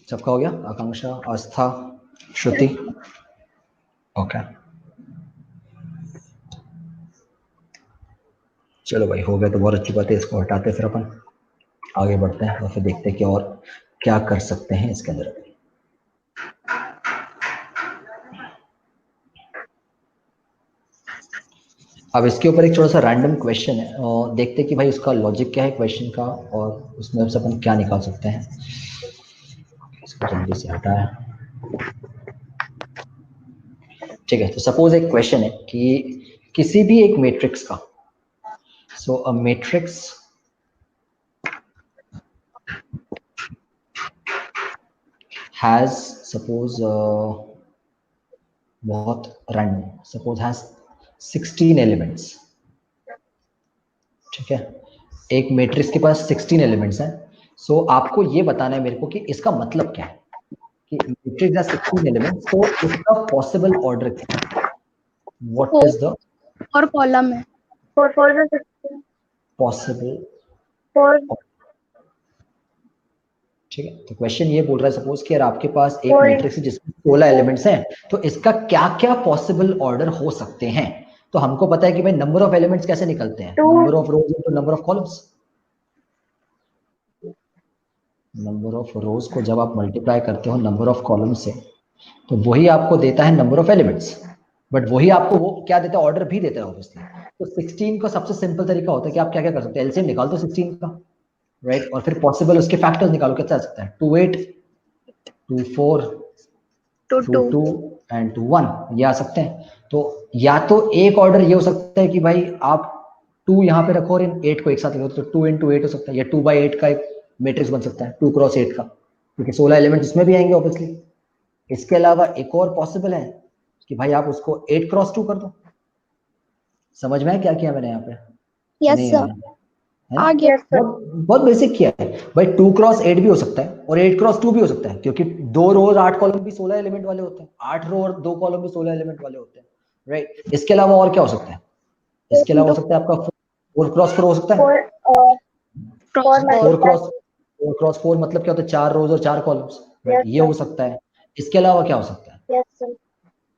सबका हो गया? आकांक्षा, आस्था, श्रुति, ओके। चलो भाई हो गया तो बहुत अच्छी बात है, इसको हटाते फिर अपन आगे बढ़ते हैं और फिर देखते हैं कि और क्या कर सकते हैं इसके अंदर। अब इसके ऊपर एक थोड़ा सा रैंडम क्वेश्चन है, और देखते हैं कि भाई उसका लॉजिक क्या है क्वेश्चन का, और उसमें से अपन क्या निकाल सकते हैं। इसको जल्दी से हटाया, ठीक है। तो सपोज एक क्वेश्चन है कि किसी भी एक मैट्रिक्स का, सो अ मैट्रिक्स हैज, सपोज बहुत रैंडम, सपोज हैज 16 एलिमेंट्स, ठीक है। एक मैट्रिक्स के पास 16 एलिमेंट्स हैं। सो आपको ये बताना है मेरे को कि इसका मतलब क्या है कि मैट्रिक्स हैज 16 एलिमेंट्स, तो उसका पॉसिबल ऑर्डर क्या है, व्हाट इज द और कॉलम है 4 4 पॉसिबल, 4। ठीक है। तो क्वेश्चन ये बोल रहा है सपोज कि यार आपके पास एक मैट्रिक्स है जिसमें 16 एलिमेंट्स हैं, तो इसका क्या क्या पॉसिबल ऑर्डर हो सकते हैं। तो हमको पता है कि भाई नंबर ऑफ एलिमेंट्स कैसे निकलते हैं, number of rose into number of columns. Number of रोज को जब आप मल्टीप्लाई करते हो नंबर ऑफ कॉलम से, तो वही आपको देता है नंबर ऑफ एलिमेंट्स, बट वही आपको वो क्या देता है, ऑर्डर भी देता है ऑब्वियसली। तो 16 का सबसे सिंपल तरीका होता है कि आप क्या क्या कर सकते हैं, एलसीएम निकाल दो 16 का, राइट। और फिर पॉसिबल उसके फैक्टर्स निकालो, कितना आ सकता है, 2 8 2 4 2 2 एंड 2 1, ये आ सकते हैं। तो या तो एक ऑर्डर ये हो सकता है कि भाई आप 2 यहाँ पे रखो और इन 8 को एक साथ लिखो, तो 2 into 8 हो सकता है, या 2 by 8 का एक मैट्रिक्स बन सकता है 2 क्रॉस 8 का, क्योंकि 16 एलिमेंट इसमें भी आएंगे ऑब्वियसली। इसके अलावा एक और पॉसिबल है कि भाई आप उसको 8 क्रॉस 2 कर दो। समझ में आया क्या किया मैंने यहाँ पे? यस नहीं सर। आया? है ना? आ गया। बहुत बहुत बेसिक किया है भाई। 2 क्रॉस 8 भी हो सकता है और 8 क्रॉस 2 भी हो सकता है, क्योंकि 2 रो और 8 कॉलम भी 16 एलिमेंट वाले होते हैं, 8 रो और 2 कॉलम भी 16 एलिमेंट वाले होते हैं, राइट? इसके अलावा और क्या हो सकता है? इसके अलावा हो सकता है आपका 4 क्रॉस 4 हो सकता है। 4 क्रॉस 4 मतलब क्या होता है? 4 रोज और 4 कॉलम्स, राइट? ये हो सकता है। इसके अलावा क्या हो सकता है?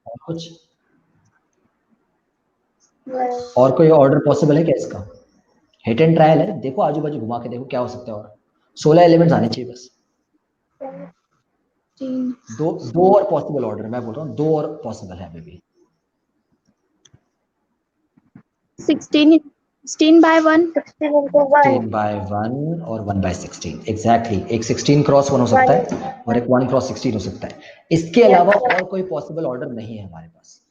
और कुछ और कोई ऑर्डर पॉसिबल है क्या इसका? हिट एंड ट्रायल है, देखो आजू बाजू घुमा के देखो क्या हो सकता है। और 16 एलिमेंट्स आने चाहिए बस। दो और पॉसिबल ऑर्डर, मैं बोल रहा हूँ 2 और पॉसिबल है मे बी। 16 by 1, 16 by 1 और 1 by 16 एग्जैक्टली। एक 16 क्रॉस 1 हो सकता है और एक 1 क्रॉस 16 हो सकता है। इसके अलावा और कोई पॉसिबल ऑर्डर नहीं है हमारे पास,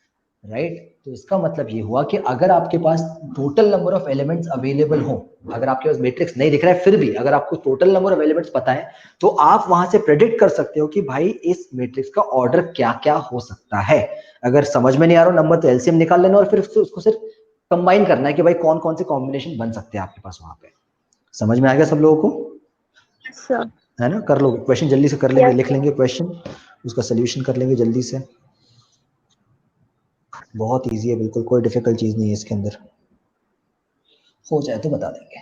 राइट? तो इसका मतलब ये हुआ कि अगर आपके पास total number of elements available हो, अगर आपके पास मैट्रिक्स नहीं दिख रहा है फिर भी अगर आपको टोटल नंबर ऑफ एलिमेंट्स पता है, तो आप वहां से प्रेडिक्ट कर सकते हो कि भाई इस मैट्रिक्स का ऑर्डर क्या क्या हो सकता है। अगर समझ में नहीं आ रहा नंबर तो एलसीएम निकाल लेना और फिर उसको सिर्फ कंबाइन करना है कि भाई कौन कौन से कॉम्बिनेशन बन सकते हैं आपके पास वहां पे। समझ में आ गया सब लोगों को? है ना? कर लोगे क्वेश्चन जल्दी से कर लेंगे, लिख लेंगे क्वेश्चन, उसका सोल्यूशन कर लेंगे जल्दी से। बहुत इजी है बिल्कुल, कोई डिफिकल्ट चीज नहीं है इसके अंदर। हो जाए तो बता देंगे।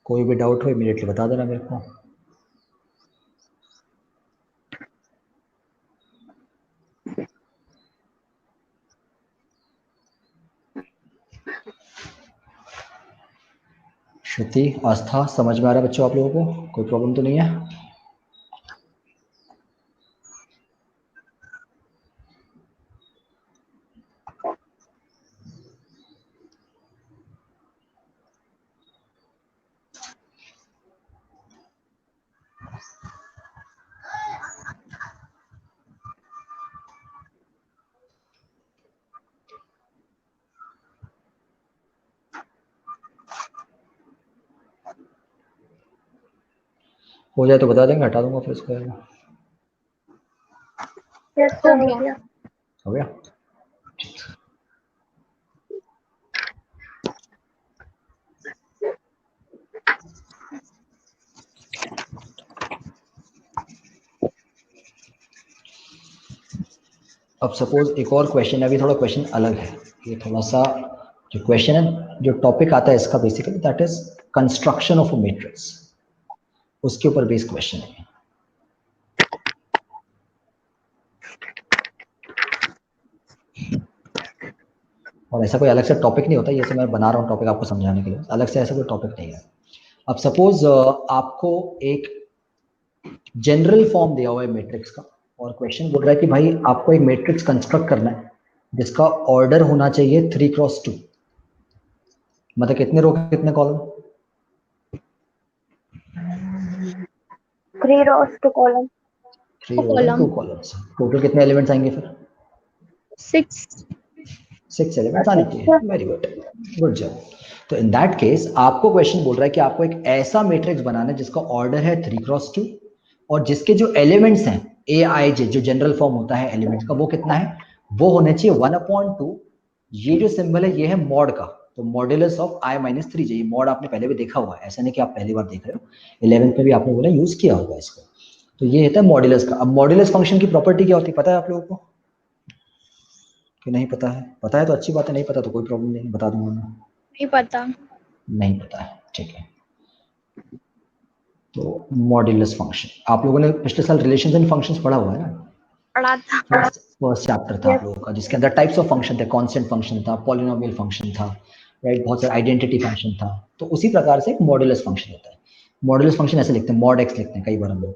कोई भी डाउट हो इमीडिएटली बता देना मेरे को। श्रुति, आस्था, समझ में आ रहा है बच्चों आप लोगों को? कोई प्रॉब्लम तो नहीं है? हो जाए तो बता देंगे, हटा दूंगा फिर इसको। हो गया। हो गया? अब सपोज एक और क्वेश्चन है, अभी थोड़ा क्वेश्चन अलग है। ये थोड़ा सा जो क्वेश्चन है, जो टॉपिक आता है इसका basically that is construction of a matrix, उसके ऊपर बेस्ड क्वेश्चन है। और ऐसा कोई अलग से टॉपिक नहीं होता, ये से मैं बना रहा हूँ टॉपिक आपको समझाने के लिए, अलग से ऐसा कोई टॉपिक नहीं है। अब सपोज आपको एक जनरल फॉर्म दिया हुआ है मैट्रिक्स का, और क्वेश्चन बोल रहा है कि भाई आपको एक मैट्रिक्स कंस्ट्रक्ट करना है जिसका ऑर्डर होना चाहिए 3x2, मतलब कितने रो कितने column? 3 rows 2 columns. 3 rows and 2 columns. Total कितने एलिमेंट्स आएंगे फिर? 6 एलिमेंट्स आने चाहिए। Very good, good job. तो इन दैट केस आपको क्वेश्चन बोल रहा है कि आपको एक ऐसा मैट्रिक्स बनाना है जिसका ऑर्डर है 3x2 और जिसके जो एलिमेंट्स हैं ए आई जे, जो जनरल फॉर्म होता है एलिमेंट्स का, वो कितना है? वो होने चाहिए 1/2। ये जो सिंबल है ये है मॉड का, तो modulus of i-3 J. Mod आपने पहले भी देखा हुआ है, ऐसा नहीं कि आप पहली बार देख रहे हो, 11th में भी आपने बोला यूज किया होगा इसको। तो ये होता है मॉड्यूलस का। अब मॉड्यूलस फंक्शन की प्रॉपर्टी क्या होती है पता है आप लोगों को कि नहीं पता है? पता है तो अच्छी बात है, नहीं पता तो कोई प्रॉब्लम नहीं, बता दूंगा मैं। नहीं पता। नहीं पता है, ठीक है। तो मॉड्यूलस फंक्शन आप लोगों ने पिछले साल रिलेशंस एंड फंक्शंस पढ़ा हुआ है ना? पढ़ा था। फर्स्ट चैप्टर था आप लोगों का, जिसके अंदर टाइप्स ऑफ फंक्शन थे, कांस्टेंट फंक्शन था, पॉलिनोमियल फंक्शन था, राइट? बहुत सारे आइडेंटिटी फंक्शन था। तो उसी प्रकार से एक मॉड्यूलस फंक्शन होता है। मॉड्यूलस फंक्शन ऐसे लिखते हैं, मॉड एक्स लिखते हैं कई बार हम लोग,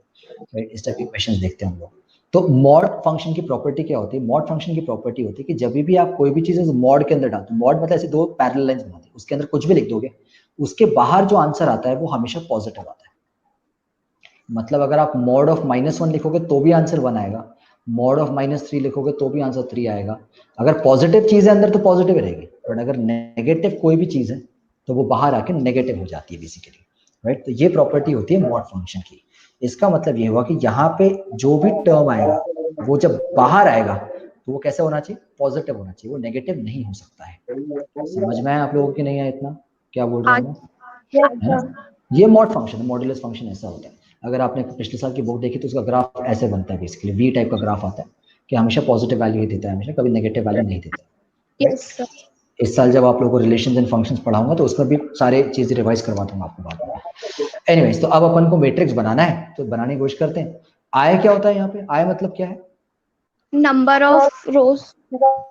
राइट? इस टाइप के क्वेश्चंस देखते हैं हम लोग। तो मॉड फंक्शन की प्रॉपर्टी क्या होती है? मॉड फंक्शन की प्रॉपर्टी होती है कि जब भी आप कोई भी चीज मॉड के अंदर डालते हो, मॉड मतलब ऐसे दो पैरेलल लाइंस बनाते हैं, उसके अंदर कुछ भी लिख दोगे, उसके बाहर जो आंसर आता है वो हमेशा पॉजिटिव आता है। मतलब अगर आप मॉड ऑफ -1 लिखोगे तो भी आंसर 1 आएगा, मॉड ऑफ -3 लिखोगे तो भी आंसर 3 आएगा। अगर पॉजिटिव चीज है अंदर तो पॉजिटिव रहेगी, बट अगर नेगेटिव कोई भी चीज है तो वो बाहर आके नेगेटिव हो जाती है बेसिकली, राइट? तो ये प्रॉपर्टी होती है मॉड फंक्शन की। इसका मतलब ये हुआ कि यहाँ पे जो भी टर्म आएगा वो जब बाहर आएगा तो वो कैसे होना चाहिए, पॉजिटिव होना चाहिए, वो नेगेटिव नहीं हो सकता है। समझ में आया आप लोगों की नहीं आया इतना क्या बोल रहा हूँ मैं, है ना? ये मॉड फंक्शन है, मॉड्यूलस फंक्शन ऐसा होता है। अगर आपने पिछले साल की बुक देखी तो उसका ग्राफ ऐसे बनता है, बेसिकली वी टाइप का ग्राफ आता है कि हमेशा पॉजिटिव वैल्यू ही देता है, हमेशा कभी नेगेटिव वैल्यू नहीं देता, राइट? इस साल जब आप लोगों को रिलेशंस एंड फंक्शंस पढ़ाऊंगा तो उसमें भी सारे चीजें रिवाइज करवा दूंगा आपको बाद में। एनीवेज, तो अब अपन को मैट्रिक्स बनाना है, तो बनाने की कोशिश करते हैं। आय क्या होता है यहाँ पे, आय मतलब क्या है, नंबर ऑफ रोज,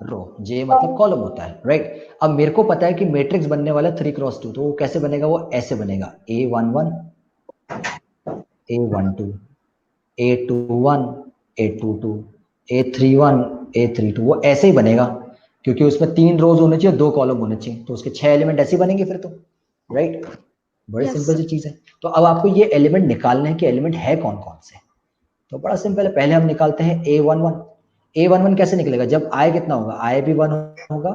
रो, जे मतलब कॉलम होता है, राइट? अब मेरे को पता है कि मैट्रिक्स बनने वाला 3x2, तो वो कैसे बनेगा, वो ऐसे बनेगा A11 A12 A21 A22 A31 A32, वो ऐसे ही बनेगा क्योंकि उसमें 3 रोज होने चाहिए, 2 कॉलम होने चाहिए, तो उसके 6 एलिमेंट ऐसे ही बनेंगे फिर तो, राइट? बड़े सिंपल सी चीज है। तो अब आपको ये एलिमेंट निकालने हैं कि एलिमेंट है कौन कौन से। तो बड़ा सिंपल है, पहले हम निकालते हैं A11। A11 कैसे निकलेगा, जब I कितना होगा, I भी 1 होगा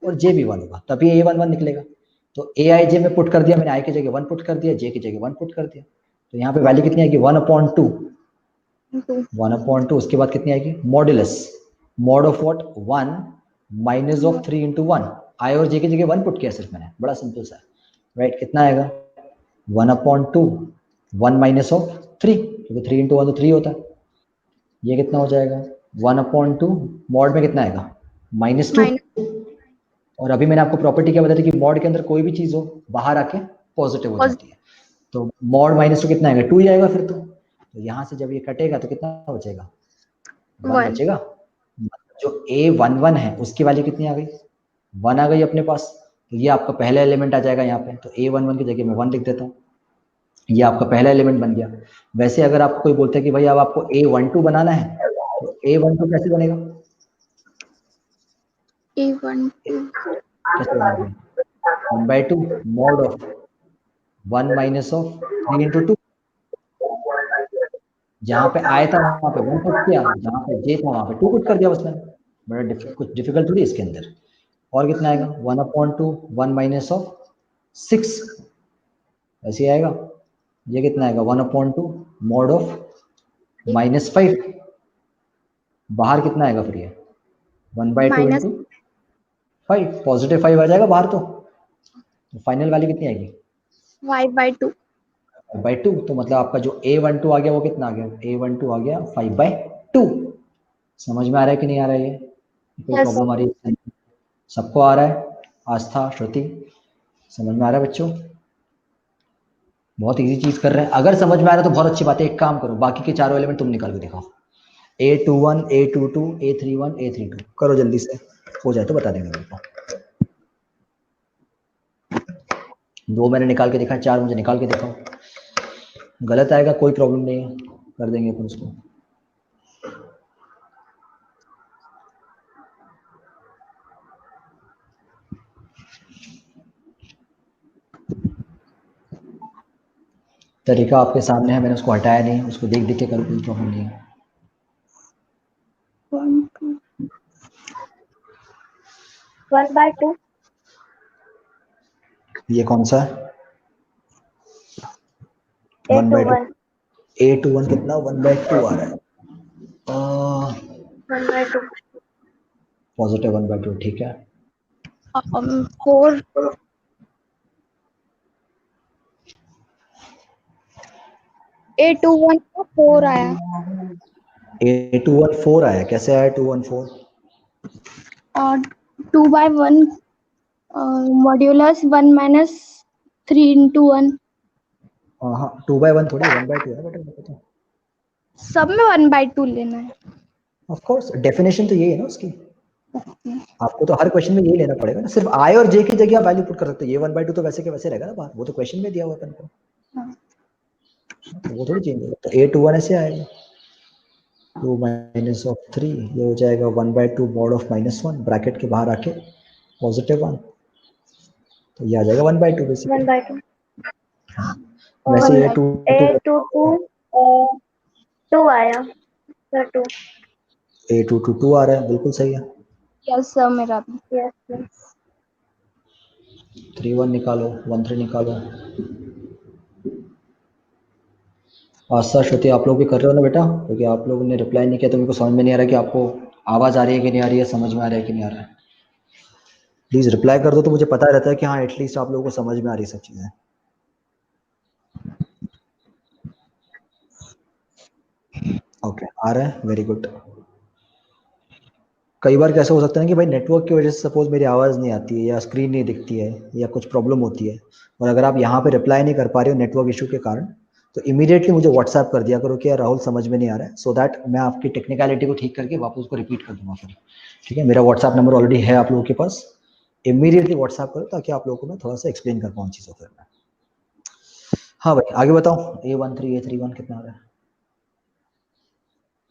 और J भी 1 होगा, तभी A11 निकलेगा। तो AIJ में पुट कर दिया मैंने, I की जगह 1 पुट कर दिया, J की जगह 1 पुट कर दिया, तो यहाँ पे वैल्यू कितनी आएगी, 1/2। 1/2, उसके बाद कितनी आएगी, modulus, mod of what, 1 minus of 3 into 1। आई और जे की जगह 1 पुट किया सिर्फ मैंने, बड़ा सिंपल सा, राइट? कितना आएगा 1/2, 1 माइनस ऑफ 3, क्योंकि 3 इंटू 1 तो 3 होता है। ये कितना हो जाएगा 1/2, मॉड में कितना आएगा -2। और अभी मैंने आपको प्रॉपर्टी क्या बताई थी कि मॉड के अंदर कोई भी चीज हो बाहर आके पॉजिटिव हो जाती है, तो मॉड -2 कितना आएगा, 2 ही आएगा फिर तो यहाँ से जब ये कटेगा तो कितना बचेगा, 1 बचेगा। जो A11 है उसकी वैल्यू कितनी आ गई, 1 आ गई अपने पास, तो ये आपका पहला एलिमेंट आ जाएगा यहाँ पे, तो A11 की जगह मैं 1 लिख देता हूँ, ये आपका पहला एलिमेंट बन गया। वैसे अगर आपको कोई बोलता है कि भाई अब आपको A12 बनाना है, तो A12 कैसे बनेगा, कैसे बनेगा, 1/2 mod of 1 minus of 3 into 2। जहाँ पे आया था वहां पे 1 पुट किया, जहाँ पे जे था वहां पे 2 पुट कर दिया उसने, बड़ा कुछ डिफिकल्ट थोड़ी इसके अंदर। और कितना आएगा 1/2, 1 माइनस ऑफ 6, ऐसे आएगा। ये कितना आएगा 1/2 मॉड ऑफ -5, बाहर कितना आएगा फिर ये 1/2 इंटू 5, पॉजिटिव 5 आ जाएगा बाहर, तो फाइनल वैल्यू कितनी आएगी 5/2। 5/2। तो मतलब आपका जो A12 आ गया वो कितना आ गया, A12 आ गया 5/2। समझ में आ रहा है कि नहीं आ रहा है, ये कोई प्रॉब्लम आ रही है, सबको आ रहा है, आस्था, श्रुति, समझ में आ रहा है बच्चों? बहुत इजी चीज कर रहे हैं, अगर समझ में आ रहा है तो बहुत अच्छी बात है। एक काम करो, बाकी के चारों एलिमेंट तुम निकाल के दिखाओ, A21 A22 A31 A32, करो जल्दी से, हो जाए तो बता देंगे मेरे को। 2 मैंने निकाल के दिखा, 4 मुझे निकाल के दिखाओ, गलत आएगा कोई प्रॉब्लम नहीं है, कर देंगे अपन उसको। तरीका आपके सामने है, मैंने उसको हटाया नहीं, उसको देख देख के करो, कोई प्रॉब्लम नहीं है। 1/2 ये कौन सा, 1/2, A21 कितना 1/2 आ रहा है, पॉजिटिव 1/2, ठीक है। 4 A21 का 4 आया, A21 4 आया, कैसे आया 214, और 2/1 मॉड्यूलस 1 माइनस 3 इंटू 1, हाँ 2/1 थोड़ी 1/2 है बेटा, सब में 1/2 लेना है। ऑफ कोर्स डेफिनेशन तो यही है ना उसकी, आपको तो हर क्वेश्चन में यही लेना पड़ेगा ना, सिर्फ आई और जे की जगह आप वैल्यू पुट कर सकते हो, ये 1/2 तो वैसे के वैसे रहेगा ना बाहर, वो तो क्वेश्चन में दिया हुआ अपन को, तो वो थोड़ी चेंज होगा। तो A21 ऐसे आएगा 2 माइनस ऑफ 3, ये हो जाएगा 1/2 मॉड ऑफ -1, ब्रैकेट के बाहर आके +1, तो ये आ जाएगा 1/2 बेसिकली। 1/2 वैसे ये 2 2 आया सर, 2 A2 आ रहा है, बिल्कुल सही है। यस सर, मेरा भी यस। 3 1 निकालो, 1 3 निकालो। आस्था, श्रुति, आप लोग भी कर रहे हो ना बेटा, क्योंकि आप लोगों ने रिप्लाई नहीं किया तो मेरे को समझ में नहीं आ रहा कि आपको आवाज आ रही है कि नहीं आ रही है, समझ में आ रहा है कि नहीं आ रहा है? प्लीज रिप्लाई कर दो तो मुझे पता रहता है कि हाँ एटलीस्ट आप लोगों को समझ में आ रही सब चीजें। ओके, आ रहा है, वेरी गुड। कई बार कैसा हो सकता है कि भाई नेटवर्क की वजह से सपोज मेरी आवाज़ नहीं आती है या स्क्रीन नहीं दिखती है या कुछ प्रॉब्लम होती है, और अगर आप यहाँ पे रिप्लाई नहीं कर पा रहे हो नेटवर्क इशू के कारण, तो इमीडिएटली मुझे व्हाट्सएप कर दिया करो कि यार राहुल समझ में नहीं आ रहा है, सो दैट मैं आपकी टेक्निकलिटी को ठीक करके वापस उसको रिपीट कर दूंगा फिर। ठीक है, मेरा व्हाट्सएप नंबर ऑलरेडी है आप लोगों के पास, इमीडिएटली व्हाट्सएप करो ताकि आप लोगों को मैं थोड़ा सा एक्सप्लेन कर पाऊँ चीज़ों फिर मैं। हाँ भाई आगे बताओ, A13 A31 कितना आ रहा है?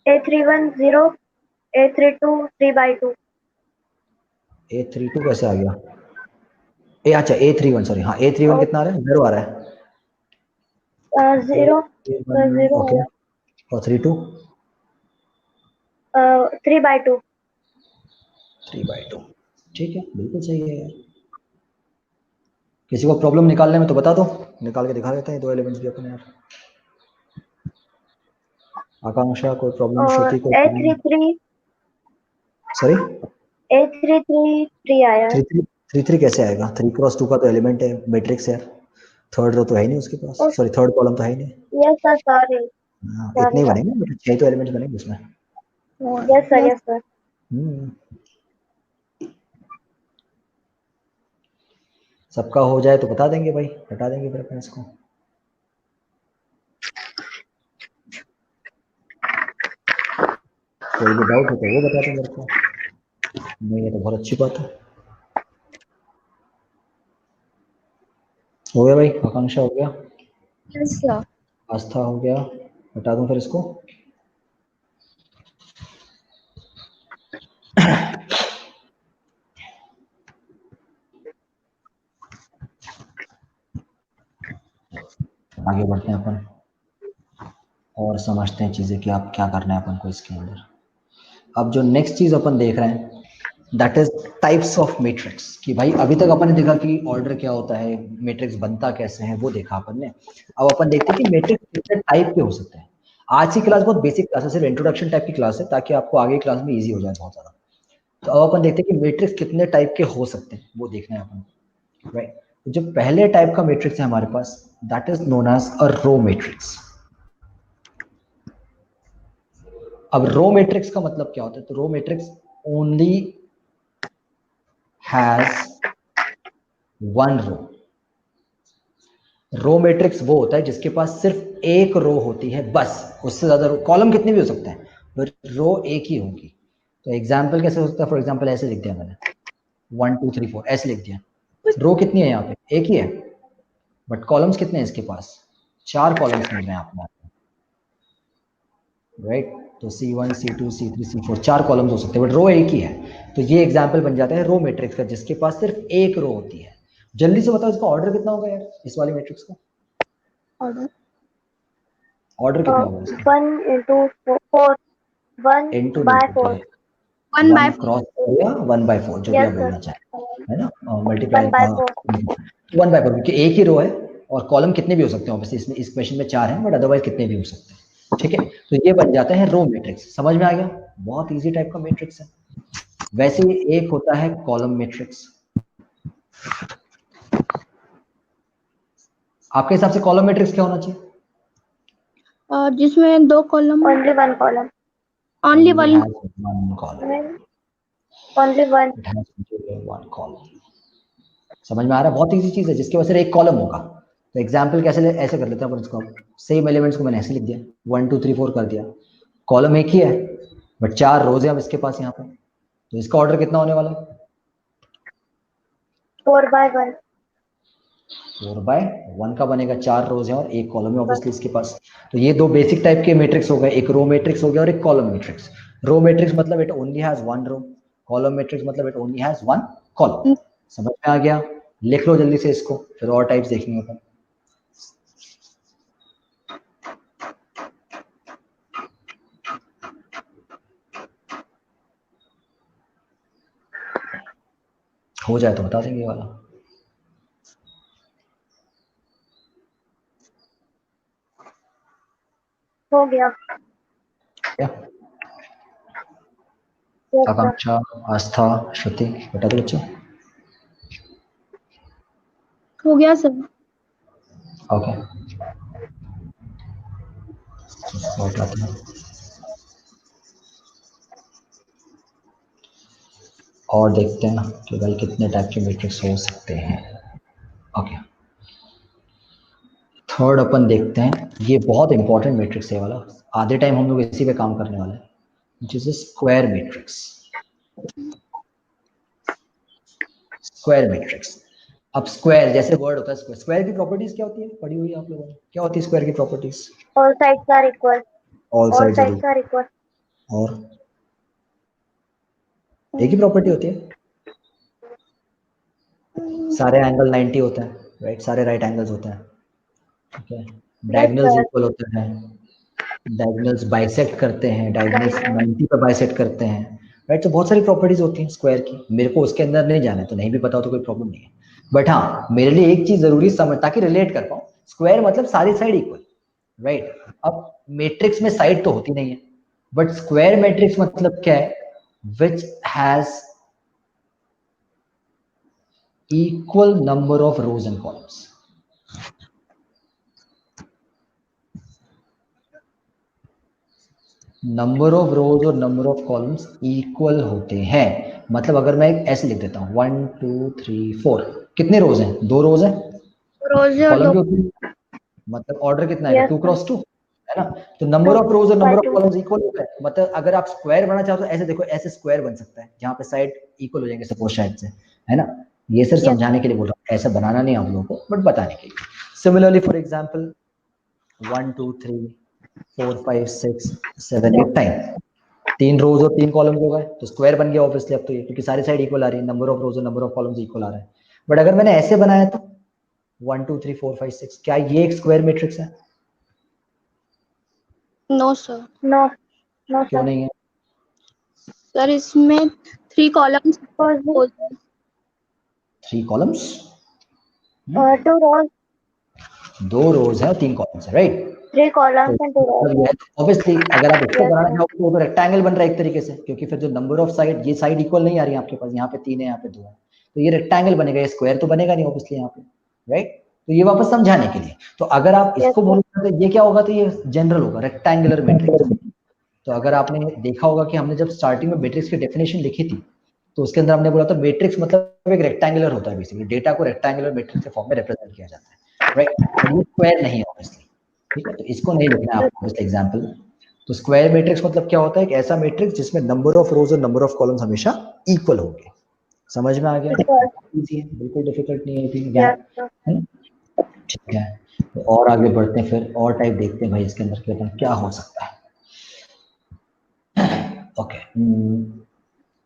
A31 0, A32 3/2। A32 कैसे आ गया? अच्छा A31, सॉरी, हाँ A31 कितना आ रहा है? 0 आ रहा है। 0 0 ओके, और 32? 3/2। 3/2, ठीक है, बिल्कुल सही है यार। किसी को प्रॉब्लम निकालने में तो बता दो, निकाल के दिखा देते हैं दो एलिमेंट्स भी अपने यार। आकांक्षा कोई प्रॉब्लम, और श्रुति कोई प्रॉब्लम? A33 सॉरी, A33 3 आया है। 33 कैसे आएगा? 3x2 का तो एलिमेंट है, मैट्रिक्स है, थर्ड रो तो है ही नहीं उसके पास, सॉरी थर्ड कॉलम तो है ही नहीं। यस सर, सॉरी हाँ, इतने ही सॉरी। बनेंगे, बट 6 तो एलिमेंट्स बनेंगे उसमें। Yes sir, yes sir. Hmm, सबका हो जाए तो बता देंगे भाई, हटा देंगे फिर अपन इसको। कोई भी डाउट हो तो वो बता दें मेरे को, नहीं है तो बहुत अच्छी बात है। हो गया भाई, आकांक्षा हो गया, यस सर। आस्था हो गया, हटा दूं फिर इसको? आगे बढ़ते हैं अपन और समझते हैं चीज़ें कि आप क्या करना है अपन को इसके अंदर। अब जो नेक्स्ट चीज़ अपन देख रहे हैं that is types of matrix, कि भाई अभी तक अपन ने देखा कि ऑर्डर क्या होता है, मैट्रिक्स बनता कैसे है वो देखा अपन ने। अब अपन देखते हैं कि मैट्रिक्स कितने टाइप के हो सकते हैं। आज की क्लास बहुत बेसिक क्लास है, सिर्फ इंट्रोडक्शन टाइप की क्लास है ताकि आपको आगे क्लास में ईजी हो जाए बहुत ज़्यादा। तो अब अपन देखते हैं कि मैट्रिक्स कितने टाइप के हो सकते हैं वो देखना है अपन, राइट। जो पहले टाइप का मैट्रिक्स है हमारे पास that is known as a row matrix. अब रो मैट्रिक्स का मतलब क्या होता है? तो row matrix only has one row. Row matrix वो होता है जिसके पास सिर्फ एक रो होती है बस, उससे ज्यादा रो, कॉलम कितने भी हो सकते हैं बट रो एक ही होगी। तो एग्जाम्पल कैसे हो सकता है? फॉर एग्जाम्पल ऐसे लिख दिया मैंने 1 2 3 4 ऐसे लिख दिया, रो कितनी है यहाँ पे? एक ही है, बट कॉलम्स कितने हैं इसके पास? 4 कॉलम्स मिल रहे हैं आपको, राइट। तो C1 C2 C3 C4 4 columns हो सकते हैं बट रो एक ही है। तो ये एग्जाम्पल बन जाता है रो मैट्रिक्स का जिसके पास सिर्फ एक रो होती है। जल्दी से बताओ इसका ऑर्डर कितना होगा यार, इस वाली मैट्रिक्स का ऑर्डर ऑर्डर कितना होगा इसका? 1 into 4 1 इनटू by नहीं, 4। ओके, 1 1 बाय क्रॉस या 1/4 जो भी यस आप सर, बोलना चाहें, है ना, मल्टीप्लाई 1/4। 1/4 क्योंकि एक ही रो है और कॉलम कितने भी हो सकते हैं, ऑब्वियसली इसमें इस क्वेश्चन में 4 हैं बट अदरवाइज कितने भी हो सकते हैं। ठीक है, तो ये बन जाता है रो मैट्रिक्स। समझ में आ गया? बहुत इजी टाइप का मैट्रिक्स है। वैसे ही एक होता है कॉलम मैट्रिक्स। आपके हिसाब से कॉलम मैट्रिक्स क्या होना चाहिए? और जिसमें 2 column, Only one column। Only Only one. has one column. Only one। It has only one column. समझ में आ रहा है? बहुत इजी चीज है जिसके वजह से एक कॉलम होगा। तो एग्जाम्पल कैसे ऐसे कर लेते हैं अपन इसको, सेम एलिमेंट्स को मैंने ऐसे लिख दिया 1 2 3 4 कर दिया, कॉलम एक ही है बट 4 रोज है अब इसके पास यहाँ पर। तो इसका ऑर्डर कितना होने वाला है? 4/1। 4/1 का बनेगा, 4 रोज है और एक कॉलम है ऑब्वियसली इसके पास। तो ये दो बेसिक टाइप के मैट्रिक्स हो गए, एक रो मैट्रिक्स हो गया और एक कॉलम मैट्रिक्स। रो मैट्रिक्स मतलब it only has one row, column matrix मतलब it only has one column. समझ में आ गया? लिख लो जल्दी से इसको, फिर और टाइप्स देखेंगे अपन। हो जाए तो बता देंगे ये वाला। हो गया। क्या Yes, sir. आकांक्षा, आस्था, श्रुति, बता दो बच्चों। हो गया सर। ओके, सॉर्ट आते हैं और देखते हैं कि भाई कितने टाइप के मैट्रिक्स हो सकते हैं। ओके, थर्ड अपन देखते हैं, ये बहुत इंपॉर्टेंट मैट्रिक्स है वाला, आधे टाइम हम लोग इसी पे काम करने वाले हैं, which is a square matrix. Square matrix, अब स्क्वायर जैसे वर्ड होता है स्क्वायर, स्क्वायर की प्रॉपर्टीज क्या होती है, पढ़ी हुई है आप लोगों ने, क्या होती है स्क्वायर की properties? All sides are equal. All All sides are sides are equal. और एक ही प्रॉपर्टी होती है, सारे एंगल 90 होते हैं, राइट, सारे राइट एंगल्स होते हैं, ठीक है, डायगोनल्स sir. इक्वल होते हैं, डायगोनल्स बाइसेक्ट करते हैं, डायगोनल्स 90 पे बाइसेक्ट करते हैं, राइट। तो बहुत सारी प्रॉपर्टीज होती हैं स्क्वायर की, मेरे को उसके अंदर नहीं जाना है, तो नहीं भी पता हो तो कोई प्रॉब्लम नहीं है, बट हाँ मेरे लिए एक चीज जरूरी समझ, ताकि रिलेट कर पाऊं, स्क्वायर मतलब सारी साइड इक्वल, राइट। अब मैट्रिक्स में साइड तो होती नहीं है, बट स्क्वायर मैट्रिक्स मतलब क्या है, which has equal number of rows and columns। Number of रोज और नंबर ऑफ कॉलम्स इक्वल होते हैं, मतलब अगर मैं एक ऐसे लिख देता हूँ 1 2 3 4, कितने रोज हैं, 2 रोज हैं, रोज और कॉलम दो। भी होती है, मतलब ऑर्डर कितना आएगा, Yes, 2 sir. क्रॉस 2, है ना। तो नंबर ऑफ रोज और number of 2 by 2. Columns equal होता है, मतलब अगर आप स्क्वायर बनाना चाहो तो ऐसे देखो, ऐसे स्क्वायर बन सकता है जहाँ पे साइड इक्वल हो जाएंगे सपोज शायद से, है ना। ये सिर्फ Yes. समझाने के लिए बोल रहा हूँ, ऐसा बनाना नहीं आप लोगों को, बट बताने के लिए। सिमिलरली फॉर एग्जाम्पल 1 2 3 4 5 6 7 8 टाइम, 3 रोज और 3 कॉलम्स हो गए, तो स्क्वायर बन गया ऑब्वियसली अब तो ये, क्योंकि सारी साइड इक्वल आ रही है, नंबर ऑफ रोज और नंबर ऑफ कॉलम्स इक्वल आ रहा है। बट अगर मैंने ऐसे बनाया तो 1 2 3 4 5 6, क्या ये एक स्क्वायर मैट्रिक्स है? No sir. No. No, क्यों sir. नहीं है? सर इसमें 3 columns Because 3 columns, 2 rows, 2 rows है और 3 कॉलम्स है, राइट। 3 तो columns and 2 rows. मतलब ये है, ऑब्वियसली अगर आप इसको Yes, बनाना sir. चाहो तो रेक्टेंगल बन रहा है एक तरीके से, क्योंकि फिर जो नंबर ऑफ साइड, ये साइड इक्वल नहीं आ रही है आपके पास, यहाँ पे 3 है यहाँ पे 2 है, तो ये रेक्टेंगल बनेगा, ये स्क्वायर तो बनेगा नहीं ऑब्वियसली यहाँ पे, राइट। तो ये वापस समझाने के लिए, तो अगर आप Yes, इसको sir. बोलोगे तो ये क्या होगा, तो ये जनरल होगा, रेक्टेंगुलर मैट्रिक्स। तो अगर आपने देखा होगा कि हमने जब स्टार्टिंग में मैट्रिक्स की डेफिनेशन लिखी थी, तो उसके अंदर हमने बोला था मैट्रिक्स मतलब एक रेक्टेंगुलर होता है, बेसिकली डेटा को रेक्टेंगुलर मैट्रिक्स के फॉर्म में रिप्रेजेंट किया जाता है, राइट। बट ये स्क्वायर नहीं है ऑब्वियसली, ठीक है, तो इसको नहीं लिखना है आपको एग्जाम्पल। तो स्क्वायर मैट्रिक्स मतलब क्या होता है, एक ऐसा मैट्रिक्स जिसमें नंबर ऑफ रोज और नंबर ऑफ कॉलम्स हमेशा इक्वल होंगे। समझ में आ गया? Yes, sir. इजी है, बिल्कुल डिफिकल्ट नहीं है, Yes, sir. है ना, ठीक है। तो और आगे बढ़ते हैं, फिर और टाइप देखते हैं भाई इसके अंदर के अपन क्या हो सकता है। ओके,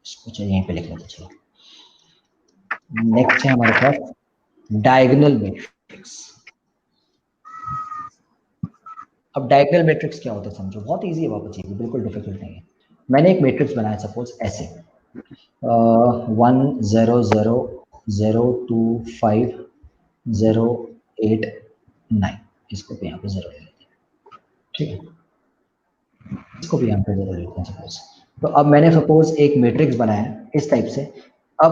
इसको चाहिए यहीं पे लिख लेते, चलो। नेक्स्ट है हमारे पास डायगोनल मैट्रिक्स। अब डायगोनल मैट्रिक्स क्या होता है समझो, बहुत इजी है वापस, ये बिल्कुल डिफिकल्ट नहीं है। मैंने एक मैट्रिक्स बनाया सपोज ऐसे 1 0 0 0 2 5 0 8 9, इसको भी यहाँ पे 0 ले लेते हैं, ठीक है, इसको भी यहाँ पे 0 लेते हैं सपोज। तो अब मैंने सपोज एक मैट्रिक्स बनाया इस टाइप से। अब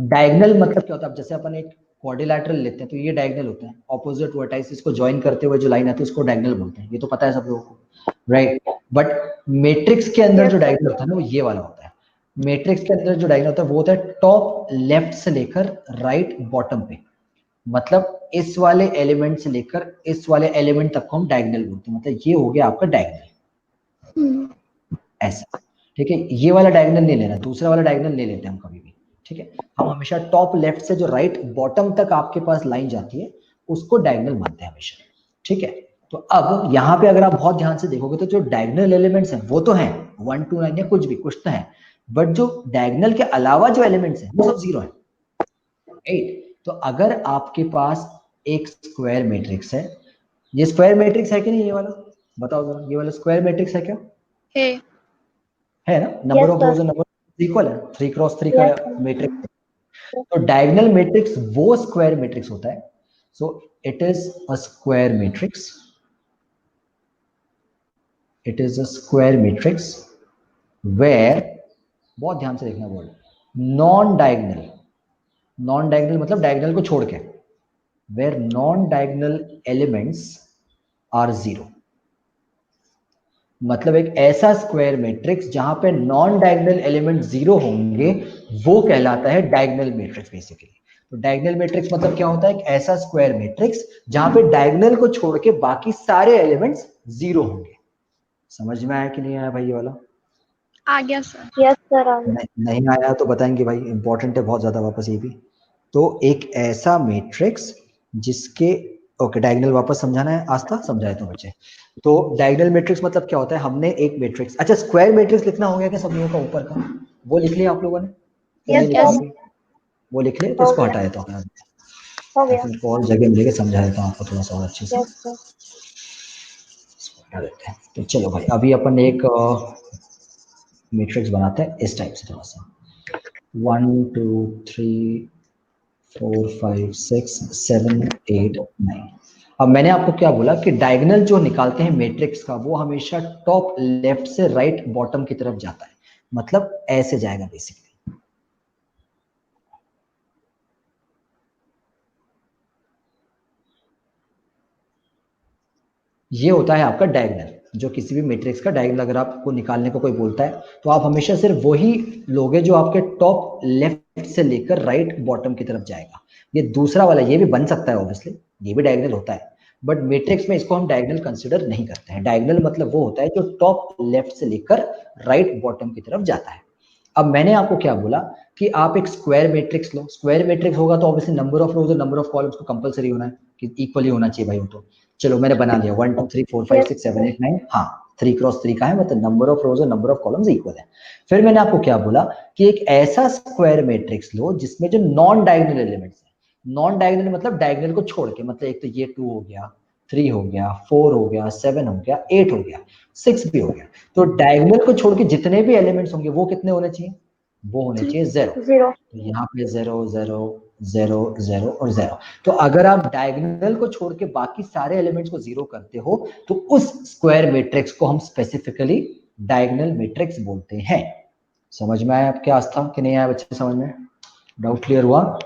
डायगोनल मतलब क्या होता है, अब जैसे अपन एक क्वाड्रिलैटरल लेते हैं तो ये डायगोनल होता है, ऑपोजिट वर्टाइसेस को ज्वाइन करते हुए जो लाइन आती है उसको डायगोनल बोलते हैं, ये तो पता है सब लोगों को, राइट। बट मैट्रिक्स के अंदर जो डायगोनल होता है ना वो ये वाला होता है। मैट्रिक्स के अंदर जो डायगोनल होता है वो होता है टॉप लेफ्ट से लेकर राइट बॉटम पे, मतलब इस वाले एलिमेंट से लेकर इस वाले एलिमेंट तक को हम डायगोनल बोलते हैं, मतलब ये हो गया आपका डायगोनल, ऐसा, ठीक है। ये वाला डायगोनल नहीं लेना, दूसरा वाला डायगोनल ले लेते हैं हम कभी भी, ठीक है। हम हमेशा टॉप लेफ्ट से जो राइट बॉटम तक आपके पास लाइन जाती है उसको डायगोनल मानते हैं हमेशा, ठीक है। तो अब यहाँ पे अगर आप बहुत ध्यान से देखोगे तो जो डायगोनल एलिमेंट्स हैं वो तो हैं 1 2 9 या कुछ भी, कुछ तो है, बट जो डायगोनल के अलावा जो एलिमेंट्स हैं वो सब 0 है, राइट। तो अगर आपके पास एक स्क्वायर मैट्रिक्स है, ये स्क्वायर मैट्रिक्स है कि नहीं, ये वाला बताओ जरा, ये वाला स्क्वायर मैट्रिक्स है क्या? है ना, नंबर Yes, ऑफ sir. रोज और नंबर इक्वल है, 3 क्रॉस 3 का Yes, sir. मैट्रिक्स। तो डायगोनल मैट्रिक्स वो स्क्वायर मैट्रिक्स होता है, so it is a square matrix, it is a square matrix where बहुत ध्यान से देखना word, non diagonal, non diagonal मतलब डायगनल को छोड़ के, where non diagonal elements are zero, मतलब एक ऐसा स्क्वायर मैट्रिक्स जहां पे नॉन डायगनल एलिमेंट जीरो होंगे वो कहलाता है डायगनल मैट्रिक्स बेसिकली। तो डायगनल मैट्रिक्स मतलब क्या होता है, एक ऐसा स्क्वायर मैट्रिक्स जहां पे डायगनल को छोड़ के बाकी सारे एलिमेंट्स जीरो होंगे। समझ में आया कि नहीं आया भाई ये वाला? आ गया सर। यस सर आ गया। नहीं आया तो बताएंगे भाई, इंपॉर्टेंट है बहुत ज्यादा वापस ये भी। तो एक ऐसा मैट्रिक्स जिसके, ओके डायगोनल वापस समझाना है, आस्था समझाए तो बच्चे। तो डायगोनल मैट्रिक्स मतलब क्या होता है, हमने एक मैट्रिक्स, अच्छा स्क्वायर मैट्रिक्स लिखना हो गया क्या सब लोगों का ऊपर का, वो लिख लिया आप लोगों ने? यस नहीं लिखा यस। अभी? वो लिख ले तो हो इसको गया हटाए तो हो गया। फिर और जगह मिलेगा, समझाया था आपको थोड़ा सा और अच्छे से, यस सर। इसको हटा देते हैं। तो चलो भाई अभी अपन एक मैट्रिक्स बनाते हैं इस टाइप से, थोड़ा सा 1 2 3 4 5 6 7 8 9। अब मैंने आपको क्या बोला कि डायगोनल जो निकालते हैं मैट्रिक्स का वो हमेशा टॉप लेफ्ट से राइट बॉटम की तरफ जाता है, मतलब ऐसे जाएगा बेसिकली। ये होता है आपका डायगोनल, जो किसी भी मैट्रिक्स का डायगोनल अगर आपको निकालने को कोई बोलता है तो आप हमेशा सिर्फ वही लोगे जो आपके टॉप लेफ्ट से लेकर राइट बॉटम की तरफ जाएगा। ये दूसरा वाला ये भी बन सकता है ऑब्वियसली, ये भी डायगोनल होता है, बट मैट्रिक्स में इसको हम डायगोनल कंसिडर नहीं करते हैं। डायगोनल मतलब वो होता है जो टॉप लेफ्ट से लेकर राइट बॉटम की तरफ जाता है। अब मैंने आपको क्या बोला कि आप एक स्क्वायर मैट्रिक्स लो, स्क्वायर मैट्रिक्स होगा तो ऑब्वियसली नंबर ऑफ रोज और नंबर ऑफ कॉलम्स को कंपलसरी होना है कि इक्वली होना चाहिए भाई वो तो। चलो मैंने बना लिया 1 2 3 4 5 6 7 8 9, हाँ 3 क्रॉस 3 का है, मतलब नंबर ऑफ रोज और नंबर ऑफ कॉलम्स इक्वल है। फिर मैंने आपको क्या बोला कि एक ऐसा स्क्वायर मैट्रिक्स लो जिसमें जो नॉन डायगोनल एलिमेंट्स है, नॉन डायगोनल मतलब डायगोनल को छोड़ के, मतलब एक तो ये 2 हो गया, 3 हो गया, 4 हो गया, 7 हो गया, 8 हो गया, 6 भी हो गया। तो डायगोनल को छोड़ के जितने भी एलिमेंट्स होंगे वो कितने होने चाहिए, वो होने चाहिए 0। जीरो। तो यहाँ पे 0 0 0 0 और 0। तो अगर आप डायगोनल को छोड़ के बाकी सारे एलिमेंट्स को 0 करते हो तो उस स्क्वायर मैट्रिक्स को हम स्पेसिफिकली डायगोनल मैट्रिक्स बोलते हैं। समझ में आया आपके आस्था कि नहीं आया बच्चे, समझ में? डाउट क्लियर हुआ?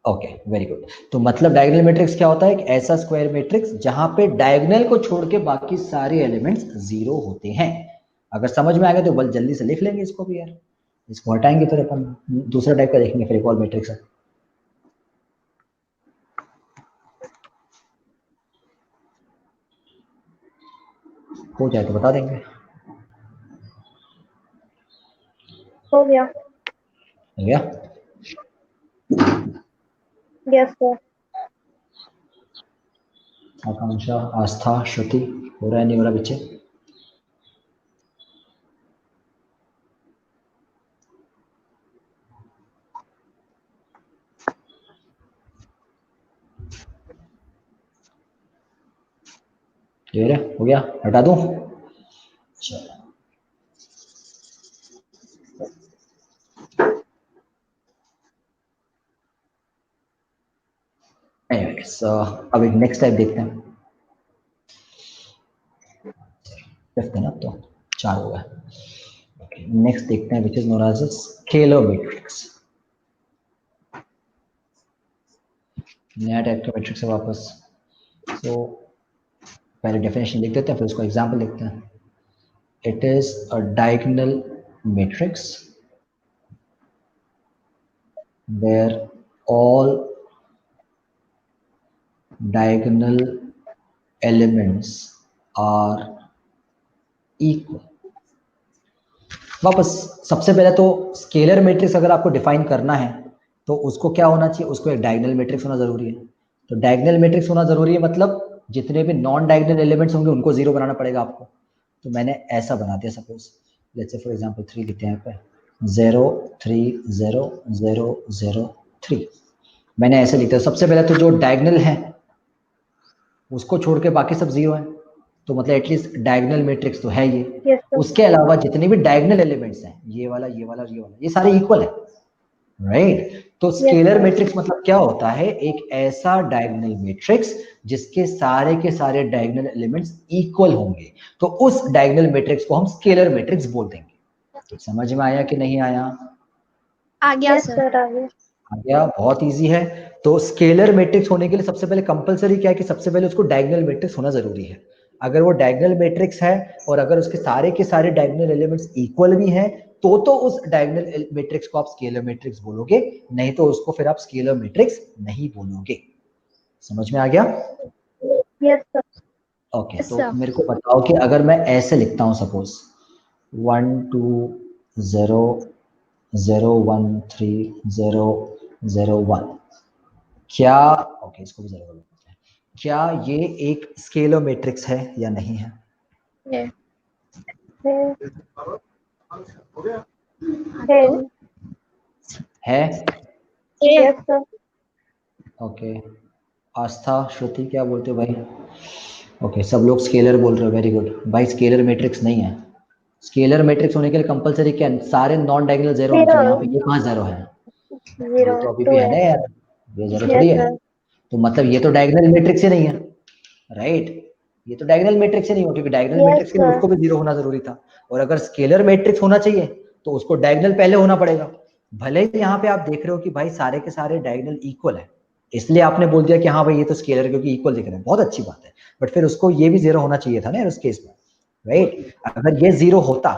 Okay very good. तो मतलब डायगोनल मैट्रिक्स क्या होता है, एक ऐसा स्क्वायर मैट्रिक्स जहां पे डायगोनल को छोड़ के बाकी सारे एलिमेंट्स 0 होते हैं। अगर समझ में आ गया तो बल जल्दी से लिख लेंगे इसको भी यार, इसको हटाएंगे फिर अपन दूसरा टाइप का देखेंगे, फिर एक और मैट्रिक्स है। हो जाए तो बता देंगे। हो गया। हो गया? Yes sir. आकांक्षा, आस्था, श्रुति, हो रहा है नहीं हो रहा बच्चे? क्लियर है? हो गया? हटा दूं? चलो एनीवेज, अब एक नेक्स्ट टाइप देखते हैं। फिफ्थ है ना, तो 4 हो गए। नेक्स्ट देखते हैं which is known as scalar matrix. नया टाइप का मैट्रिक्स है वापस। तो पहले डेफिनेशन लिख देते हैं फिर उसको एग्जांपल लिखते हैं। It is a diagonal matrix where all diagonal elements are equal। वापस सबसे पहले तो स्केलर मैट्रिक्स अगर आपको डिफाइन करना है तो उसको क्या होना चाहिए, उसको एक डायगोनल मैट्रिक्स होना जरूरी है। तो डायगोनल मैट्रिक्स होना जरूरी है मतलब जितने भी नॉन डायगोनल एलिमेंट्स होंगे उनको 0 बनाना पड़ेगा आपको। तो मैंने ऐसा बना दिया, suppose let's say for example 3 लिखते हैं यहाँ पे 0 3 0 0 0 3। मैंने ऐसे लिखा, सबसे पहले तो जो डायगोनल है उसको छोड़ के बाकी सब 0 है, तो मतलब एटलीस्ट डायगोनल मैट्रिक्स तो है ये। Yes sir. उसके अलावा जितने भी डायगोनल एलिमेंट्स हैं, ये वाला ये वाला ये वाला, ये सारे इक्वल है। राइट। तो स्केलर मैट्रिक्स मतलब क्या होता है, एक ऐसा डायगोनल मैट्रिक्स जिसके सारे के सारे डायगोनल एलिमेंट्स इक्वल होंगे, तो उस डायगोनल मैट्रिक्स को हम स्केलर मैट्रिक्स बोल देंगे। समझ में आया कि नहीं आया? आ गया यस सर। सर, आ गया। आ गया, बहुत इजी है। तो स्केलर मैट्रिक्स होने के लिए सबसे पहले कंपलसरी क्या है कि सबसे पहले उसको डायगोनल मैट्रिक्स होना जरूरी है। अगर वो डायगोनल मैट्रिक्स है और अगर उसके सारे के सारे डायगोनल एलिमेंट्स इक्वल भी हैं तो उस डायगोनल मैट्रिक्स को आप स्केलर मैट्रिक्स बोलोगे, नहीं तो उसको फिर आप स्केलर मैट्रिक्स नहीं बोलोगे। समझ में आ गया? Yes sir. ओके, Yes, तो sir. मेरे को बताओ कि अगर मैं ऐसे लिखता हूं, सपोज 1 2 0 0 1 3 0 0 1, क्या, ओके इसको भी 0 बोलते हैं, क्या ये एक स्केलर मैट्रिक्स है या नहीं है? है। है। है। Yes sir. ओके, आस्था, श्रुति क्या बोलते हो भाई? ओके, सब लोग स्केलर बोल रहे हो, वेरी गुड। भाई स्केलर मैट्रिक्स नहीं है। स्केलर मैट्रिक्स होने के लिए कंपलसरी क्या है, सारे नॉन डायगोनल जीरो होने चाहिए। यहाँ पे ये कहाँ जीरो है? ये 0 तो अभी 2 भी है है। ना यार, ये जीरो थोड़ी यस है। सर। तो मतलब ये तो डायगोनल मैट्रिक्स ही नहीं है, राइट? ये तो डायगोनल मैट्रिक्स ही नहीं हो, क्योंकि डायगोनल यस मैट्रिक्स के लिए सर। उसको भी जीरो होना जरूरी था। और अगर स्केलर मैट्रिक्स होना चाहिए तो उसको डायगोनल पहले होना पड़ेगा। भले ही यहाँ पे आप देख रहे हो कि भाई सारे के सारे डायगोनल इक्वल है, इसलिए आपने बोल दिया कि हाँ भाई ये तो स्केलर है क्योंकि इक्वल दिख रहे हैं, बहुत अच्छी बात है। बट फिर उसको ये भी जीरो होना चाहिए था ना उस केस में, राइट? अगर ये जीरो होता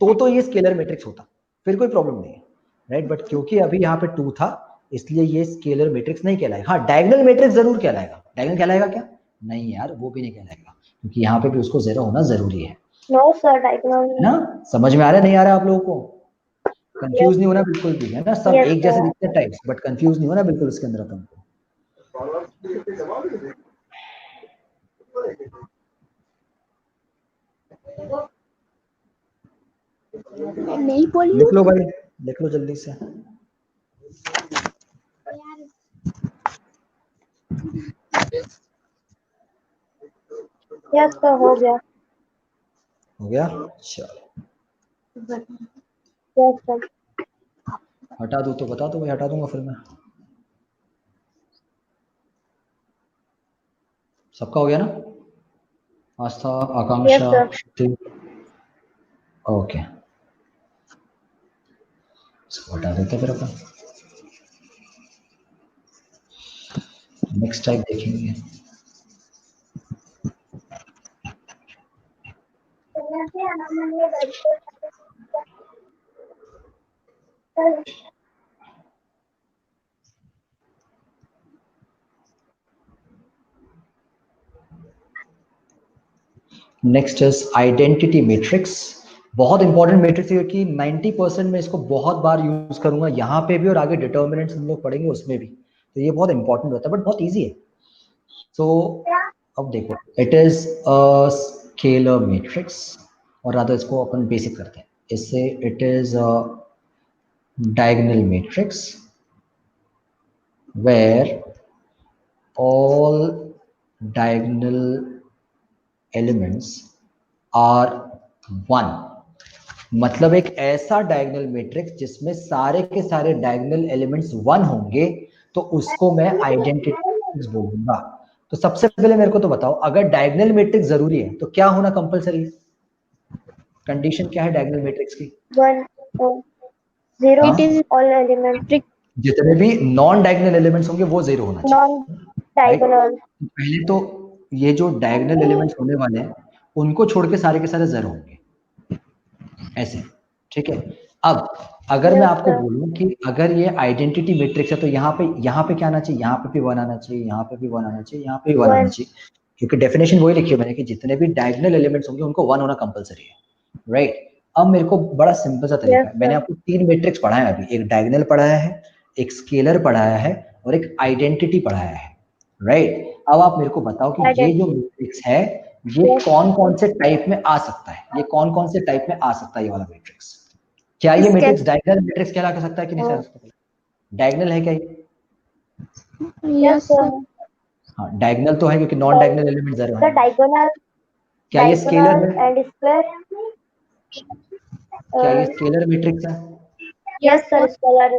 तो ये स्केलर मैट्रिक्स होता, फिर कोई प्रॉब्लम नहीं है, राइट? बट क्योंकि अभी यहाँ पे 2 था, इसलिए ये स्केलर मैट्रिक्स नहीं कहलाएगा। हाँ, डायगोनल मैट्रिक्स जरूर कहलाएगा। डायगोनल कहलाएगा क्या? नहीं यार, वो भी नहीं कहलाएगा, क्योंकि यहाँ पे भी उसको जीरो होना जरूरी है नो सर, है डायगोनल। ना? समझ में आ रहा है नहीं आ रहा आप लोगों को? कंफ्यूज नहीं होना बिल्कुल भी, है ना? सब यस एक जैसे सर। दिखते हैं टाइप्स, बट कंफ्यूज नहीं होना बिल्कुल इसके अंदर अपन को। नहीं बोली लिख लो भाई, लिख लो जल्दी से। यस सर, हो गया। हो गया, चलो यस सर। हटा दूं तो बता दो भाई, हटा दूंगा फिर मैं। सबका हो गया ना? आस्था, यस आकांक्षा, सर। श्रुति, ओके, इसको हटा देते हैं फिर अपन। नेक्स्ट टाइप देखेंगे। Next is identity matrix. बहुत इंपॉर्टेंट मैट्रिक्स है कि 90% में इसको बहुत बार यूज करूंगा, यहाँ पे भी और आगे डिटर्मिनेंट्स हम लोग पढ़ेंगे उसमें भी, तो ये बहुत इंपॉर्टेंट होता है, बट बहुत इजी है। तो अब देखो, it is a scalar matrix, और रादर इसको अपन बेसिक करते हैं इससे। It is a diagonal matrix where all diagonal elements are 1। मतलब एक ऐसा डायगोनल मैट्रिक्स जिसमें सारे के सारे डायगोनल एलिमेंट्स 1 होंगे, तो उसको मैं आइडेंटिटी मैट्रिक्स बोलूंगा। तो सबसे पहले मेरे को तो बताओ, अगर डायगोनल मैट्रिक्स जरूरी है तो क्या होना कंपलसरी है? कंडीशन क्या है डायगोनल मैट्रिक्स की? 1 0 It is ऑल एलिमेंट। जितने भी नॉन डायगोनल एलिमेंट्स होंगे वो जीरो होना चाहिए, नॉन राइट? डायगोनल। पहले तो ये जो डायगोनल एलिमेंट्स होने वाले हैं उनको छोड़ के सारे जीरो होंगे, ऐसे, ठीक है? अब अगर मैं यस आपको सर। बोलूं कि अगर ये आइडेंटिटी मैट्रिक्स है तो यहाँ पे क्या आना चाहिए? यहाँ पे भी 1 आना चाहिए, यहाँ पे भी 1 आना चाहिए, यहाँ पे भी 1 आना 1। चाहिए, क्योंकि डेफिनेशन वही लिखी है मैंने कि जितने भी डायगोनल एलिमेंट्स होंगे उनको 1 होना कंपलसरी है, राइट? अब मेरे को बड़ा सिंपल सा तरीका यस है, मैंने सर। आपको 3 मैट्रिक्स पढ़ाया है अभी, एक डायगोनल पढ़ाया है, एक स्केलर पढ़ाया है, और एक आइडेंटिटी पढ़ाया है, राइट? अब आप मेरे को बताओ कि ये जो मैट्रिक्स है ये कौन कौन से टाइप में आ सकता है, ये कौन कौन से टाइप में आ सकता है ये वाला मैट्रिक्स? क्या ये मैट्रिक्स डायगोनल मैट्रिक्स कहला सकता है कि नहीं सर? डायगोनल है क्या ये? Yes yes, sir. sir. हाँ, डायगोनल तो है क्योंकि non diagonal element zero the है। डायगोनल क्या ये स्केलर है? And square. क्या ये स्केलर मैट्रिक्स है? Yes Yes, sir, sir. Scalar.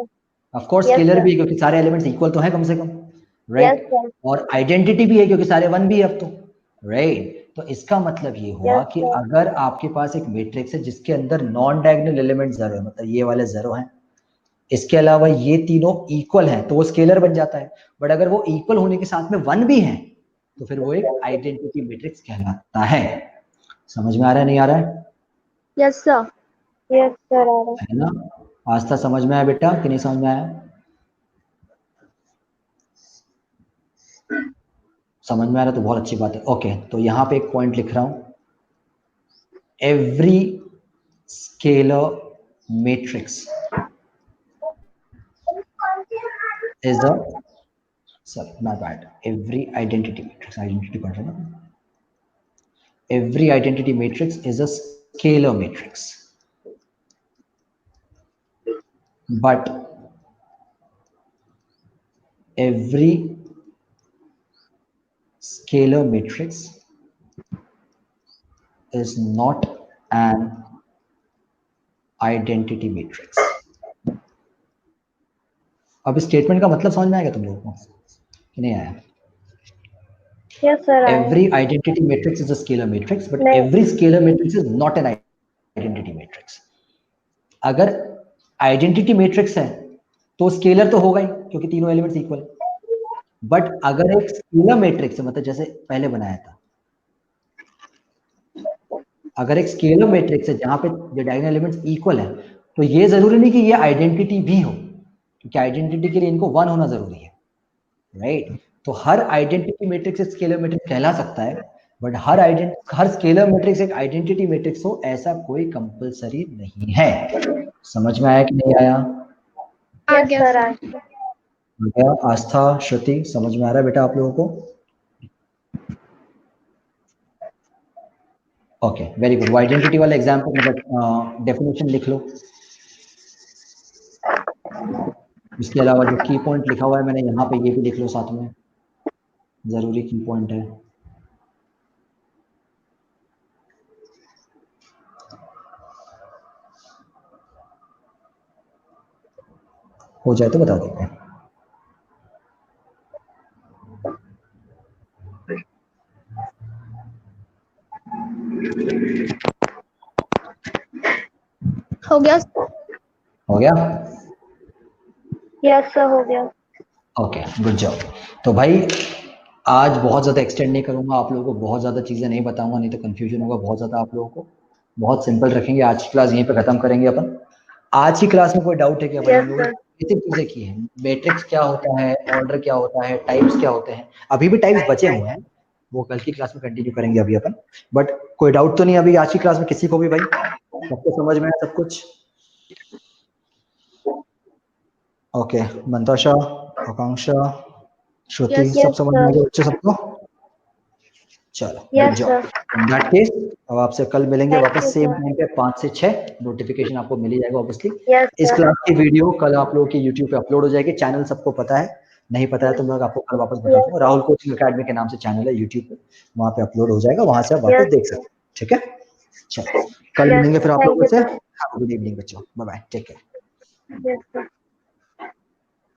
Of course Yes, scalar sir. भी है क्योंकि सारे एलिमेंट्स इक्वल तो है कम से कम, Yes, राइट? sir. और आइडेंटिटी भी है क्योंकि सारे 1 भी है अब तो, राइट? तो इसका मतलब ये हुआ Yes, कि sir. अगर आपके पास एक मैट्रिक्स है जिसके अंदर नॉन डायगोनल एलिमेंट 0 है, मतलब ये वाले 0 हैं, इसके अलावा ये तीनों इक्वल हैं, तो वो स्केलर बन जाता है। बट अगर वो इक्वल होने के साथ में 1 भी है तो फिर वो एक आइडेंटिटी मैट्रिक्स कहलाता है। समझ में आ रहा है, नहीं आ रहा है? Yes sir. Yes, sir. Arun. है ना? आस्था समझ में आया बेटा कि नहीं समझ में आया? समझ में आ रहा तो बहुत अच्छी बात है। ओके, तो यहाँ पे एक पॉइंट लिख रहा हूं, every scalar matrix is a, sorry, my bad, every identity matrix, identity पढ़ रहे हैं ना? Every identity matrix is a scalar matrix, but every scalar matrix is not an identity matrix. अब इस स्टेटमेंट का मतलब समझ में आएगा तुम लोगों को कि नहीं आया? Yes, sir. Arun. Every identity matrix is a scalar matrix, but नहीं. every scalar matrix is not an identity matrix. अगर आइडेंटिटी मैट्रिक्स है तो स्केलर तो होगा ही क्योंकि तीनों एलिमेंट्स इक्वल। बट अगर एक स्केलर मैट्रिक्स है, मतलब जैसे पहले बनाया था, अगर एक स्केलर मैट्रिक्स है जहां पे जो डायगोनल एलिमेंट्स इक्वल है, तो ये जरूरी नहीं कि ये आइडेंटिटी भी हो, क्योंकि आइडेंटिटी के लिए इनको 1 होना जरूरी है, राइट? तो हर आइडेंटिटी मैट्रिक्स स्केलर मैट्रिक्स कहला सकता है, बट हर स्केलर मैट्रिक्स एक आइडेंटिटी मैट्रिक्स हो ऐसा कोई कंपलसरी नहीं है। समझ में आया कि नहीं आया? आ Yes, गया sir. सर। Arun. क्या आस्था, श्रुति, समझ में आ रहा है बेटा आप लोगों को? Okay, very good. आइडेंटिटी वाला एग्जाम्पल, मतलब डेफिनेशन लिख लो। इसके अलावा जो की पॉइंट लिखा हुआ है मैंने यहाँ पे, ये भी लिख लो साथ में, जरूरी की पॉइंट है। हो जाए तो बता देते हैं। हो गया। हो गया? Yes, sir. हो गया. Okay, good job. तो भाई आज बहुत ज़्यादा एक्सटेंड नहीं करूंगा, आप लोगों को बहुत ज़्यादा चीज़ें नहीं बताऊंगा, नहीं तो कंफ्यूजन होगा बहुत ज़्यादा आप लोगों को। बहुत सिंपल रखेंगे, आज की क्लास यहीं पे ख़त्म करेंगे अपन। आज की क्लास में कोई डाउट है क्या भाई? Yes, हम लोगों sir. ने बेसिक चीज़ें की हैं, मैट्रिक्स क्या होता है, ऑर्डर क्या होता है, टाइप्स क्या होते हैं। अभी भी टाइप्स बचे हुए हैं, वो कल की क्लास में कंटिन्यू करेंगे अभी अपन। बट कोई डाउट तो नहीं अभी आज की क्लास में किसी को भी भाई? सबको समझ में आया सब कुछ? ओके, मंताशा, आकांक्षा, श्रुति, Yes, सब Yes, समझ में आ sir. गया बच्चे सबको? चलो, good Yes, job. sir. In that case अब आपसे कल मिलेंगे Thank वापस you, सेम sir. टाइम पे 5 से 6। नोटिफिकेशन आपको मिल ही जाएगा ऑब्वियसली। Yes, इस sir. क्लास की वीडियो कल आप लोगों के यूट्यूब पे अपलोड हो जाएगी। चैनल सबको पता है, नहीं पता है तो मैं आपको कल वापस बता Yes, दूंगा। राहुल कोचिंग अकेडमी के नाम से चैनल है यूट्यूब पे, वहाँ पे अपलोड हो जाएगा, वहाँ से आप yes, वापस देख सकते हैं। ठीक है, चलो कल yes, मिलेंगे sir. फिर आप Thank लोगों you, से। sir. गुड इवनिंग बच्चों, bye bye, take care. Yes, sir.